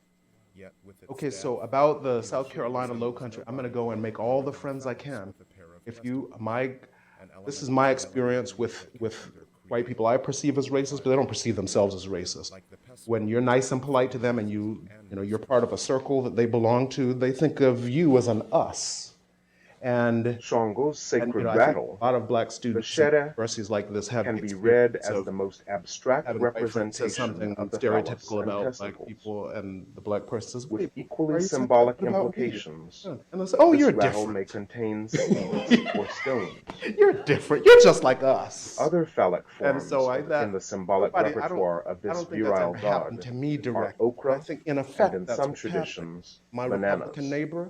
S6: Yet with its
S2: Okay,
S6: staff,
S2: so about the
S6: it
S2: South
S6: shows
S2: Carolina Low
S6: resembles
S2: Country,
S6: the
S2: I'm going to
S6: body
S2: go and make all the
S6: of
S2: friends I
S6: Phelps
S2: can.
S6: with a pair of
S2: If you,
S6: testicles,
S2: my,
S6: an
S2: this is
S6: element
S2: my
S6: of
S2: experience
S6: delicate
S2: with
S6: that can
S2: white
S6: either
S2: people I perceive as racist, but they don't perceive themselves as racist.
S6: like the pestle
S2: When you're nice and polite to them and you know, you're part of a circle that they belong to, they think of you as an us. And
S7: Shango's
S2: And,
S7: sacred
S2: I think
S7: rattle
S2: a lot of black students in
S7: shere
S2: universities like this have
S7: can
S2: the
S7: be read
S2: experience
S7: as
S2: of
S7: the most abstract
S2: having a white friend say
S7: representation
S2: something
S7: of the
S2: stereotypical
S7: phallus and
S2: about black
S7: testicles,
S2: people, and the black person says,
S7: with
S2: "Wait, why
S7: equally
S2: are you saying
S7: symbolic
S2: that about me?"
S7: implications.
S2: And they say, "Oh,
S7: This
S2: you're
S7: rattle may
S2: different.
S7: contain seeds or stones.
S2: You're different. You're just like us."
S7: Other phallic
S2: And
S7: forms
S2: so
S7: in the symbolic
S2: I
S7: repertoire of
S2: I
S7: this
S2: don't think that's
S7: virile
S2: ever happened
S7: god
S2: to me
S7: are
S2: directly. But I
S7: okra,
S2: think in effect
S7: and in
S2: that's
S7: some
S2: what's happening.
S7: traditions,
S2: My
S7: bananas.
S2: Republican neighbor,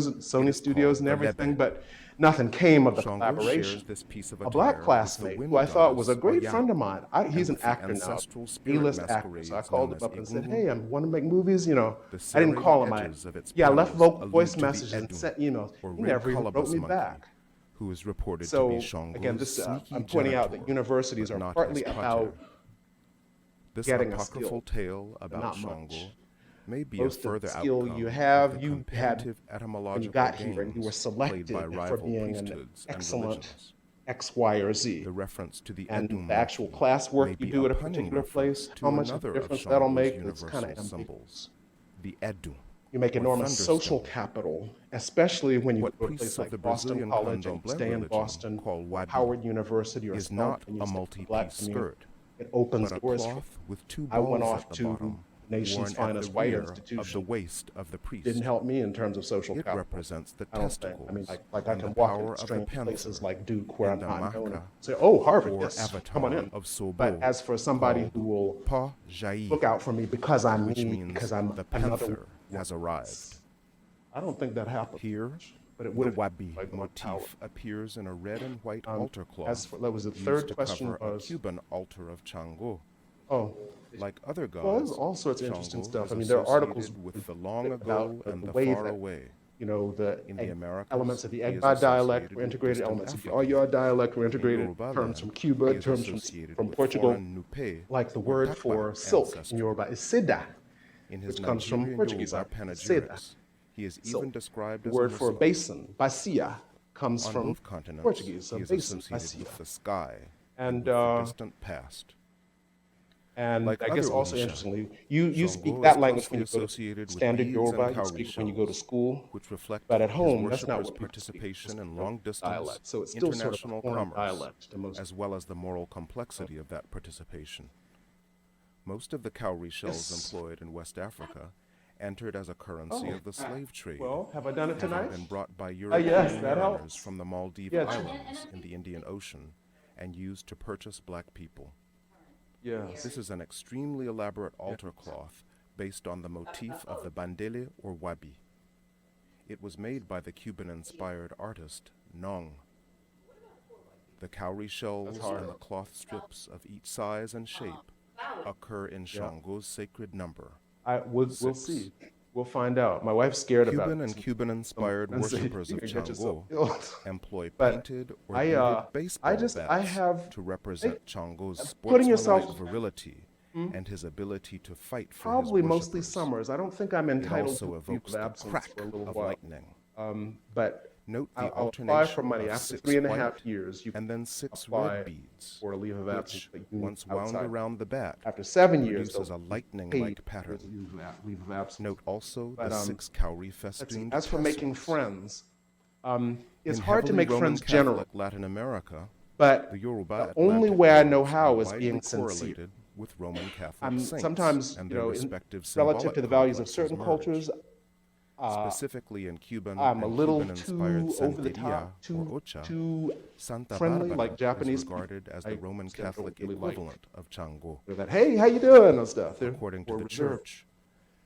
S2: studios, Sony
S6: is
S2: Studios,
S6: called
S2: and
S6: the
S2: everything,
S6: lebe.
S2: but nothing came of the
S6: Shango
S2: collaboration.
S6: shares this piece of
S2: A black
S6: attire with the
S2: classmate
S6: wind
S2: who I thought was a
S6: goddess, or
S2: great
S6: Yap,
S2: friend of mine. He's
S6: and
S2: an
S6: with the
S2: actor now,
S6: ancestral spirit
S2: A-list actor. So I
S6: masquerades
S2: called
S6: known
S2: him up
S6: as
S2: and said,
S6: Egungun.
S2: "Hey, I want to make movies." You know,
S6: The
S2: I didn't
S6: serrated
S2: call him.
S6: edges of its
S2: I left
S6: petals allude
S2: voice
S6: to the
S2: messages and
S6: Edu,
S2: sent emails.
S6: or
S2: He
S6: red
S2: never even wrote
S6: colobus
S2: me
S6: monkey,
S2: back.
S6: who is reported to be
S2: So
S6: Shango's
S2: again, this
S6: sneaky
S2: I'm pointing out that
S6: genitor,
S2: universities
S6: but
S2: are
S6: not
S2: partly
S6: his
S2: about
S6: pater. This
S2: getting a
S6: apocryphal
S2: skill,
S6: tale
S2: but
S6: about
S2: not
S6: Shango
S2: much.
S6: may be a
S2: Most of
S6: further
S2: the skill
S6: outcome
S2: you
S6: of
S2: have,
S6: the
S2: you had
S6: competitive
S2: when you
S6: etymological
S2: got here, and you were
S6: games played
S2: selected
S6: by
S2: for
S6: rival
S2: being an
S6: priesthoods and
S2: excellent
S6: religions.
S2: X, Y, or Z.
S6: The reference to the
S2: And
S6: Edu
S2: the actual
S6: monkey
S2: classwork
S6: may
S2: you
S6: be
S2: do at a
S6: punning
S2: particular
S6: reference
S2: place,
S6: to
S2: how much of a
S6: another
S2: difference that'll
S6: Shango's
S2: make, it's kind of
S6: universal
S2: ambiguous.
S6: symbols, the Edu.
S2: You make
S6: or
S2: enormous social
S6: thunderstone.
S2: capital, especially when you
S6: What
S2: go to a
S6: priests
S2: place
S6: of the
S2: like Boston
S6: Brazilian
S2: College and you
S6: Candomblé
S2: stay in
S6: religion
S2: Boston,
S6: call
S2: or
S6: wabi
S2: Howard University, or
S6: is
S2: Spelman,
S6: not
S2: and you
S6: a
S2: stay in the Black
S6: multi-piece
S2: community.
S6: skirt,
S2: It opens
S6: but a
S2: doors for you.
S6: cloth with two
S2: I went
S6: balls
S2: off
S6: at the
S2: to
S6: bottom,
S2: the nation's
S6: worn at
S2: finest
S6: the
S2: white
S6: rear of
S2: institution.
S6: the waist of the priest.
S2: Didn't help me in terms of social
S6: It
S2: capital.
S6: represents the
S2: I don't think.
S6: testicles
S2: I mean, like I
S6: and
S2: can
S6: the
S2: walk
S6: power
S2: into
S6: of the
S2: strange
S6: panther
S2: places like Duke where I'm
S6: and the
S2: not known
S6: maca,
S2: and say, "Oh, Harvard,
S6: or
S2: yes,
S6: avatar
S2: come on in."
S6: of Sobo,
S2: But as for somebody who will
S6: Pa Jai,
S2: look out for me because I'm
S6: which
S2: me,
S6: means
S2: because I'm
S6: the
S2: another,
S6: panther has arrived.
S2: I don't think that happened.
S6: Here,
S2: but it
S6: the
S2: would have
S6: wabi
S2: like
S6: motif appears in a red and white altar cloth.
S2: As for, that was the
S6: used
S2: third
S6: to
S2: question
S6: cover a
S2: was,
S6: Cuban altar of Chango.
S2: oh,
S6: Like other gods,
S2: well, there's all sorts of interesting
S6: Shango
S2: stuff.
S6: is
S2: I mean, there are articles
S6: associated with the long
S2: about
S6: ago and the
S2: way
S6: far
S2: that,
S6: away.
S2: you know, the
S6: In the Americas,
S2: elements of the
S6: he is
S2: Egba dialect
S6: associated
S2: were
S6: with
S2: integrated,
S6: distant
S2: elements of the
S6: Africa.
S2: Oyo dialect were integrated,
S6: Yoruba
S2: terms
S6: land,
S2: from
S6: he
S2: Cuba,
S6: is
S2: terms
S6: associated
S2: from
S6: with
S2: Portugal,
S6: foreign Nupe
S2: like the
S6: or
S2: word
S6: Tapa
S2: for silk in
S6: ancestry.
S2: Yoruba is seda,
S6: In his
S2: which comes from
S6: Nigerian
S2: Portuguese.
S6: Yoruba
S2: Seda.
S6: panegyrics, he is
S2: Silk.
S6: even described
S2: The
S6: as
S2: word
S6: a
S2: for
S6: Muslim.
S2: basin, basia, comes
S6: On
S2: from
S6: both continents,
S2: Portuguese, so
S6: he is
S2: basin,
S6: associated with
S2: basia.
S6: the sky
S2: And,
S6: with the distant past.
S2: And
S6: Like
S2: I guess
S6: other
S2: also
S6: Orisha,
S2: interestingly, you speak
S6: Shango
S2: that
S6: is
S2: language when
S6: closely
S2: you go to
S6: associated with
S2: standard
S6: beads and
S2: Yoruba, you
S6: cowrie
S2: speak when you go to
S6: shells,
S2: school,
S6: which reflect
S2: but at
S6: his
S2: home, that's not
S6: worshippers'
S2: what people speak.
S6: participation
S2: It's
S6: in
S2: a
S6: long-distance
S2: dialect, so it's still sort of a
S6: international
S2: foreign
S6: commerce,
S2: dialect to most
S6: as well as the moral complexity of that participation. Most of the cowrie shells
S2: Yes.
S6: employed in West Africa entered as a currency of the slave trade,
S2: Well, have I done it
S6: having
S2: tonight?
S6: been brought by
S2: yes,
S6: European
S2: that
S6: mariners
S2: helps.
S6: from the Maldive
S2: Yes.
S6: Islands in the Indian Ocean and used to purchase black people.
S2: Yes.
S6: This is an extremely elaborate altar cloth based on the motif of the bandele or wabi. It was made by the Cuban-inspired artist Nong. The cowrie shells and the cloth strips of each size and shape occur in Shango's sacred number.
S2: We'll
S6: 6.
S2: see. We'll find out. My wife's scared about
S6: Cuban
S2: it.
S6: and Cuban-inspired
S2: And so
S6: worshippers
S2: you
S6: of
S2: can get yourself
S6: Chango
S2: killed.
S6: employ
S2: But
S6: painted or
S2: I,
S6: beaded baseball
S2: I
S6: bats
S2: have
S6: to represent Chango's
S2: putting
S6: sportsmanlike
S2: yourself-
S6: virility and his ability to fight for
S2: Probably
S6: his
S2: mostly
S6: worshippers.
S2: summers. I don't think I'm
S6: It
S2: entitled
S6: also
S2: to leave
S6: evokes
S2: of
S6: the
S2: absence
S6: crack
S2: for a little
S6: of
S2: while.
S6: lightning.
S2: But
S6: Note the
S2: I'll apply
S6: alternation
S2: for money
S6: of
S2: after
S6: 6
S2: 3.5
S6: white
S2: years. You
S6: and
S2: can
S6: then 6
S2: apply
S6: red beads,
S2: for a leave of absence
S6: which,
S2: that you need
S6: once wound
S2: outside.
S6: around the bat,
S2: After 7 years,
S6: produces
S2: they'll
S6: a lightning-like
S2: paid
S6: pattern.
S2: for leave of absence.
S6: Note also
S2: But,
S6: the 6 cowrie
S2: Let's see.
S6: festooned
S2: As for making
S6: tassels.
S2: friends, it's
S6: In
S2: hard to
S6: heavily
S2: make
S6: Roman
S2: friends
S6: Catholic
S2: generally,
S6: Latin America,
S2: but
S6: the Yoruba
S2: the
S6: Atlantic
S2: only way I know
S6: tribes
S2: how
S6: are
S2: is
S6: widely
S2: being sincere.
S6: correlated with Roman Catholic saints
S2: Sometimes,
S6: and
S2: you
S6: their
S2: know,
S6: respective
S2: relative
S6: symbolic
S2: to the values of
S6: complexes
S2: certain
S6: merge.
S2: cultures,
S6: Specifically in Cuban
S2: I'm a
S6: and
S2: little
S6: Cuban-inspired
S2: too over the
S6: Santeria
S2: top,
S6: or Ocha,
S2: too
S6: Santa
S2: friendly,
S6: Barbara
S2: like Japanese
S6: is regarded as the
S2: I
S6: Roman
S2: still don't
S6: Catholic
S2: really like.
S6: equivalent of Chango.
S2: They're that, hey, how you doing, and stuff. They're
S6: According to
S2: more
S6: the
S2: reserved.
S6: church,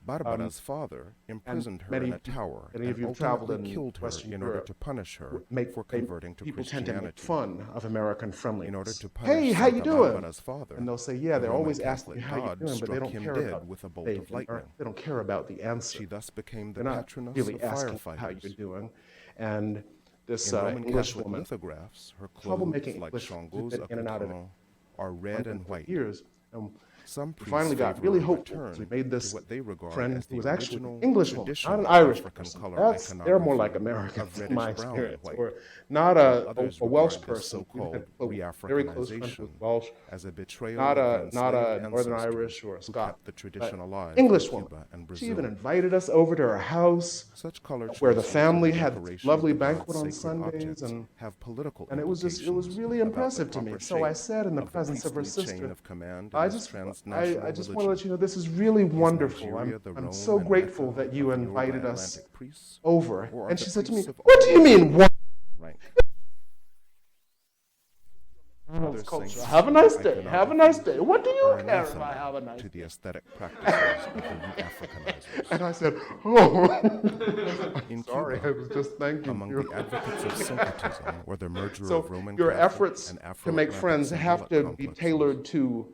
S6: Barbara's father imprisoned her
S2: many
S6: in a
S2: of you-
S6: tower
S2: any
S6: and
S2: of you have traveled
S6: ultimately
S2: in
S6: killed her
S2: Western
S6: in order
S2: Europe
S6: to punish her for
S2: they-
S6: converting to
S2: people tend to make
S6: Christianity.
S2: fun of American friendliness.
S6: In order to punish
S2: hey, how you
S6: Santa
S2: doing?
S6: Barbara's father,
S2: And they'll say, yeah,
S6: the
S2: they're
S6: Roman
S2: always asking you
S6: Catholic
S2: how you
S6: God
S2: doing, but they
S6: struck
S2: don't
S6: him
S2: care
S6: dead
S2: about
S6: with a bolt
S2: they,
S6: of lightning.
S2: they don't care about the answer.
S6: She thus became the
S2: They're not
S6: patroness
S2: really
S6: of
S2: asking
S6: firefighters.
S2: how you're doing. And this
S6: In Roman
S2: English
S6: Catholic
S2: woman,
S6: lithographs, her
S2: troublemaking
S6: clothes, like
S2: English
S6: Shango's
S2: been in and out of it
S6: accoutrement, are red and
S2: for
S6: white.
S2: years. And
S6: Some
S2: we
S6: priests
S2: finally got
S6: favor
S2: really
S6: a
S2: hopeful.
S6: return
S2: So we made this
S6: to what they regard
S2: friend
S6: as
S2: who
S6: the
S2: was actually an
S6: original
S2: English woman, not
S6: traditional
S2: an Irish
S6: African
S2: person.
S6: color
S2: They're more like
S6: iconography
S2: Americans
S6: of
S2: in my
S6: reddish brown and
S2: experience,
S6: white.
S2: or not a
S6: Others
S2: Welsh
S6: regard this
S2: person. We've
S6: so-called
S2: had very close friends with
S6: re-Africanization
S2: Welsh,
S6: as a betrayal
S2: not
S6: of
S2: a
S6: enslaved
S2: Northern
S6: ancestors
S2: Irish or a
S6: who
S2: Scot,
S6: kept the tradition
S2: but
S6: alive
S2: English
S6: in
S2: woman.
S6: Cuba and
S2: She even
S6: Brazil.
S2: invited us over to her house,
S6: Such color
S2: where the
S6: choices
S2: family
S6: and
S2: had
S6: decoration
S2: lovely
S6: of the
S2: banquet
S6: god's
S2: on
S6: sacred
S2: Sundays,
S6: objects
S2: and
S6: have political
S2: it was
S6: implications
S2: really
S6: about the
S2: impressive to me.
S6: proper
S2: So I
S6: shape
S2: said in the
S6: of the
S2: presence of her
S6: priestly chain
S2: sister,
S6: of command in
S2: I
S6: this
S2: just
S6: transnational
S2: want to
S6: religion.
S2: let you know this is really wonderful.
S6: Nigeria the
S2: I'm
S6: Rome
S2: so
S6: and
S2: grateful
S6: Mecca
S2: that you
S6: of Yoruba
S2: invited us
S6: Atlantic priests,
S2: over.
S6: or are
S2: And
S6: the
S2: she said to me,
S6: priests of
S2: what do you
S6: all
S2: mean? What?
S6: rank?
S2: Culture.
S6: saints
S2: Have a nice day.
S6: iconography
S2: Have a nice day. What do you
S6: are
S2: care if
S6: anathema
S2: I have a nice
S6: to
S2: day?
S6: the aesthetic practices of the re-Africanizers.
S2: And I said, oh,
S6: In
S2: sorry, I
S6: Cuba,
S2: was just thanking
S6: among
S2: you.
S6: the advocates of syncretism, or the merger
S2: So
S6: of Roman
S2: your
S6: Catholic
S2: efforts
S6: and
S2: to make
S6: Afro-Atlantic
S2: friends have to
S6: symbolic
S2: be
S6: complexes,
S2: tailored to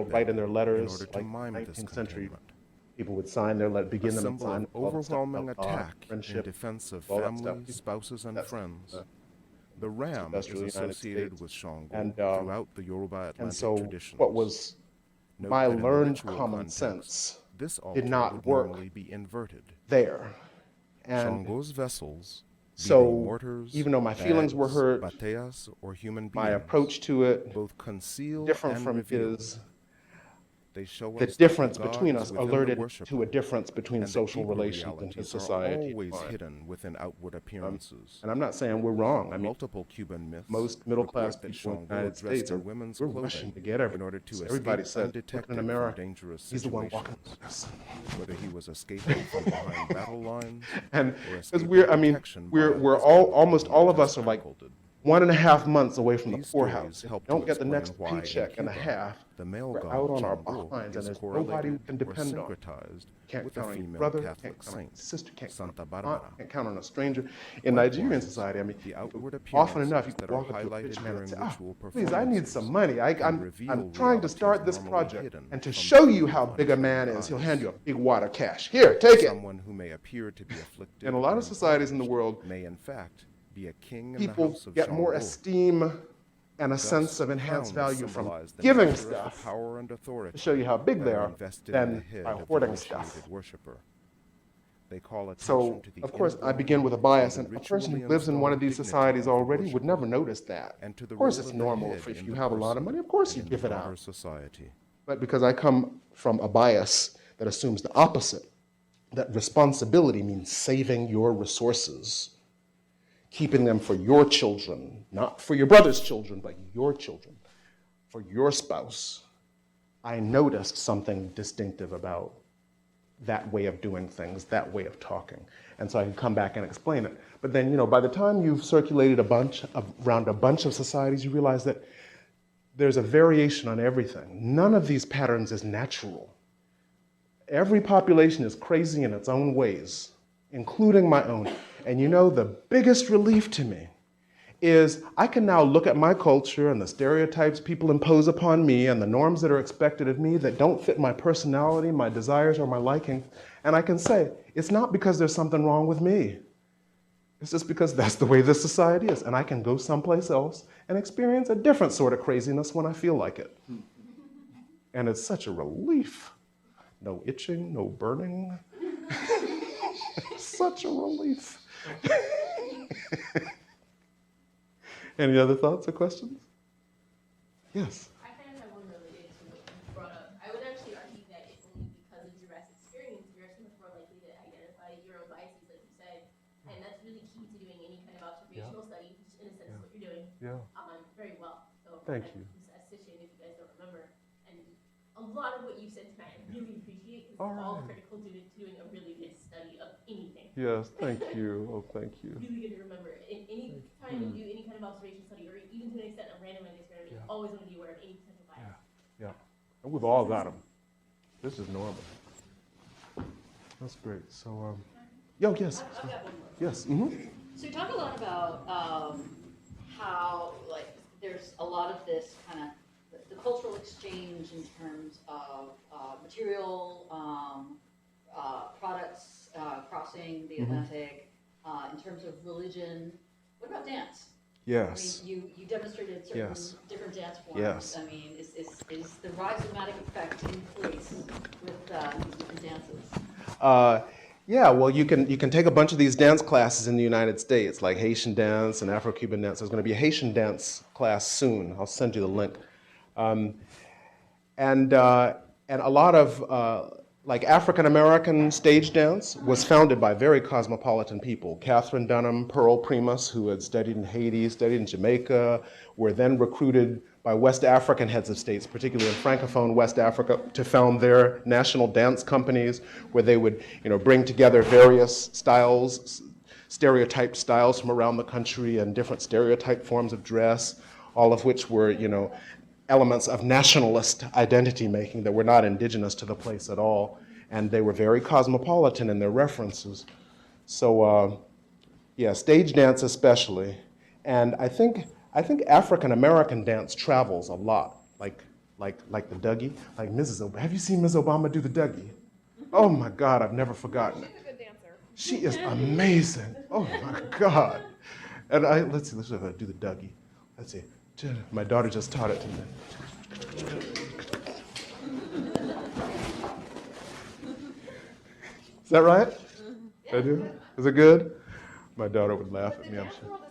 S2: world write in their letters,
S6: order to
S2: like
S6: mime this
S2: 19th century
S6: containment.
S2: people would sign their letter, begin
S6: A
S2: them and
S6: symbol
S2: sign
S6: of
S2: all that stuff
S6: overwhelming
S2: about God,
S6: attack in
S2: friendship,
S6: defense of
S2: all that stuff.
S6: families, spouses, and
S2: That's,
S6: friends.
S2: uh,
S6: The ram is
S2: industrial United
S6: associated
S2: States.
S6: with Shango
S2: And,
S6: throughout the Yoruba
S2: And
S6: Atlantic
S2: so
S6: traditions.
S2: what was
S6: Note
S2: my
S6: that in the
S2: learned
S6: ritual
S2: common
S6: context,
S2: sense
S6: this altar
S2: did not
S6: would
S2: work
S6: normally be inverted.
S2: there. And
S6: Shango's vessels, be they
S2: so,
S6: mortars,
S2: even though my feelings were
S6: bags,
S2: hurt,
S6: bateas, or human
S2: my
S6: beings,
S2: approach to it,
S6: both conceal
S2: different
S6: and
S2: from
S6: reveal.
S2: his,
S6: They show
S2: the
S6: us that
S2: difference
S6: God
S2: between
S6: is
S2: us
S6: within the
S2: alerted
S6: worshipper,
S2: to a difference between
S6: and that
S2: social
S6: deeper
S2: relations in his
S6: realities are
S2: society.
S6: always hidden within outward appearances.
S2: And I'm not saying we're wrong. I mean,
S6: Multiple Cuban myths
S2: most middle-class
S6: report that
S2: people in the
S6: Shango
S2: United
S6: dressed
S2: States
S6: in women's
S2: we're
S6: clothing
S2: rushing to get
S6: in order to
S2: so
S6: escape
S2: everybody says,
S6: undetected
S2: look in
S6: from
S2: America,
S6: dangerous
S2: he's the one
S6: situations.
S2: walking with us.
S6: Whether he was escaping from behind battle lines
S2: And
S6: or
S2: because
S6: escaping
S2: we're, I mean,
S6: protection by a
S2: we're
S6: husband
S2: almost
S6: whom he
S2: all of
S6: just
S2: us are like
S6: cuckolded.
S2: 1.5 months away from the
S6: These
S2: poorhouse.
S6: stories
S2: If we
S6: help
S2: don't
S6: to
S2: get the
S6: explain
S2: next
S6: why in
S2: paycheck and a
S6: Cuba,
S2: half,
S6: the male
S2: we're
S6: god
S2: out on our
S6: Shango
S2: behinds, and
S6: is
S2: there's nobody we
S6: correlated
S2: can
S6: or
S2: depend on.
S6: syncretized
S2: Can't
S6: with the
S2: count on your
S6: female
S2: brother,
S6: Catholic
S2: can't count on your
S6: saint,
S2: sister, can't count
S6: Santa
S2: on your
S6: Barbara.
S2: aunt, can't count on a stranger. In Nigerian
S6: Likewise,
S2: society, I mean,
S6: the outward
S2: often enough you
S6: appearances
S2: could
S6: that are
S2: walk up to a rich
S6: highlighted
S2: man and
S6: during
S2: say,
S6: ritual
S2: please, I need some money.
S6: can
S2: I'm
S6: reveal
S2: trying to start
S6: realities
S2: this
S6: normally
S2: project.
S6: hidden
S2: And to
S6: from
S2: show
S6: the
S2: you
S6: view
S2: how
S6: of
S2: big a
S6: untrained
S2: man is, he'll
S6: eyes.
S2: hand you a big wad of cash. Here, take it.
S6: Someone who may appear to be afflicted
S2: In a lot
S6: or
S2: of societies in the world,
S6: may in fact be a king in the
S2: people
S6: house of
S2: get more
S6: Shango.
S2: esteem and a
S6: Thus,
S2: sense of enhanced
S6: crowns
S2: value from
S6: symbolize the
S2: giving
S6: nature of the
S2: stuff
S6: power and authority
S2: to show you how big
S6: that
S2: they
S6: are
S2: are
S6: invested in the
S2: than
S6: head
S2: by
S6: of the
S2: hoarding
S6: initiated
S2: stuff.
S6: worshiper. They call attention
S2: So,
S6: to the
S2: of course, I
S6: inborn
S2: begin with a bias,
S6: and
S2: and
S6: the
S2: a person who
S6: ritually
S2: lives in one of
S6: installed
S2: these
S6: dignity
S2: societies
S6: of the
S2: already would
S6: worshiper,
S2: never notice that.
S6: and to the
S2: Of course,
S6: role
S2: it's
S6: of the
S2: normal
S6: head
S2: if
S6: in
S2: you
S6: the
S2: have a lot of
S6: person
S2: money, of course you
S6: and in
S2: give
S6: the
S2: it
S6: broader
S2: out.
S6: society.
S2: But because I come from a bias that assumes the opposite, that responsibility means saving your resources, keeping them for your children, not for your brother's children, but your children, for your spouse, I noticed something distinctive about that way of doing things, that way of talking. And so I can come back and explain it. But then, by the time you've circulated around a bunch of societies, you realize that there's a variation on everything. None of these patterns is natural. Every population is crazy in its own ways, including my own. And the biggest relief to me is I can now look at my culture and the stereotypes people impose upon me and the norms that are expected of me that don't fit my personality, my desires, or my liking, and I can say, it's not because there's something wrong with me. It's just because that's the way this society is, and I can go someplace else and experience a different sort of craziness when I feel like it. And it's such a relief. No itching, no burning. Such a relief. Any other thoughts or questions? Yes.
S9: I kind of have one related to what you brought up. I would actually argue that it's only because of your vast experience, you're actually much more likely to identify your own biases, like you said. And that's really key to doing any kind of observational study, which in a sense is what you're doing very well. So
S2: Thank you.
S9: Assistant, if you guys don't remember. And a lot of what you said tonight, I really appreciate, because it's all critical to doing a really good study of anything.
S2: Yes, thank you. Oh, thank you.
S9: Really good to remember. Any time you do any kind of observation study, or even to an extent a randomized experiment, you always want to be aware of any potential bias.
S2: Yeah. And we've all got them. This is normal. That's great. So, yes.
S4: I've got one more.
S2: Yes.
S4: So you talk a lot about how there's a lot of this kind of the cultural exchange in terms of material products crossing the Atlantic, in terms of religion. What about dance?
S2: Yes.
S4: I mean, you demonstrated certain different dance forms.
S2: Yes.
S4: I mean, is the rhizomatic effect in place with these different dances?
S2: Yeah, well, you can take a bunch of these dance classes in the United States, like Haitian dance and Afro-Cuban dance. There's going to be a Haitian dance class soon. I'll send you the link. And a lot of like African-American stage dance was founded by very cosmopolitan people. Catherine Dunham, Pearl Primus, who had studied in Haiti, studied in Jamaica, were then recruited by West African heads of states, particularly in Francophone West Africa, to found their national dance companies where they would, bring together various styles, stereotyped styles from around the country and different stereotyped forms of dress, all of which were, elements of nationalist identity making that were not indigenous to the place at all. And they were very cosmopolitan in their references. So, stage dance especially. And I think African American dance travels a lot, like the Dougie. Like have you seen Ms. Obama do the Dougie? Oh my God, I've never forgotten it.
S3: She's a good dancer.
S2: She is amazing. Oh my God. And let's see if I do the Dougie. Let's see. My daughter just taught it to me. Is that right? I do? Is it good? My daughter would laugh at me, I'm sure.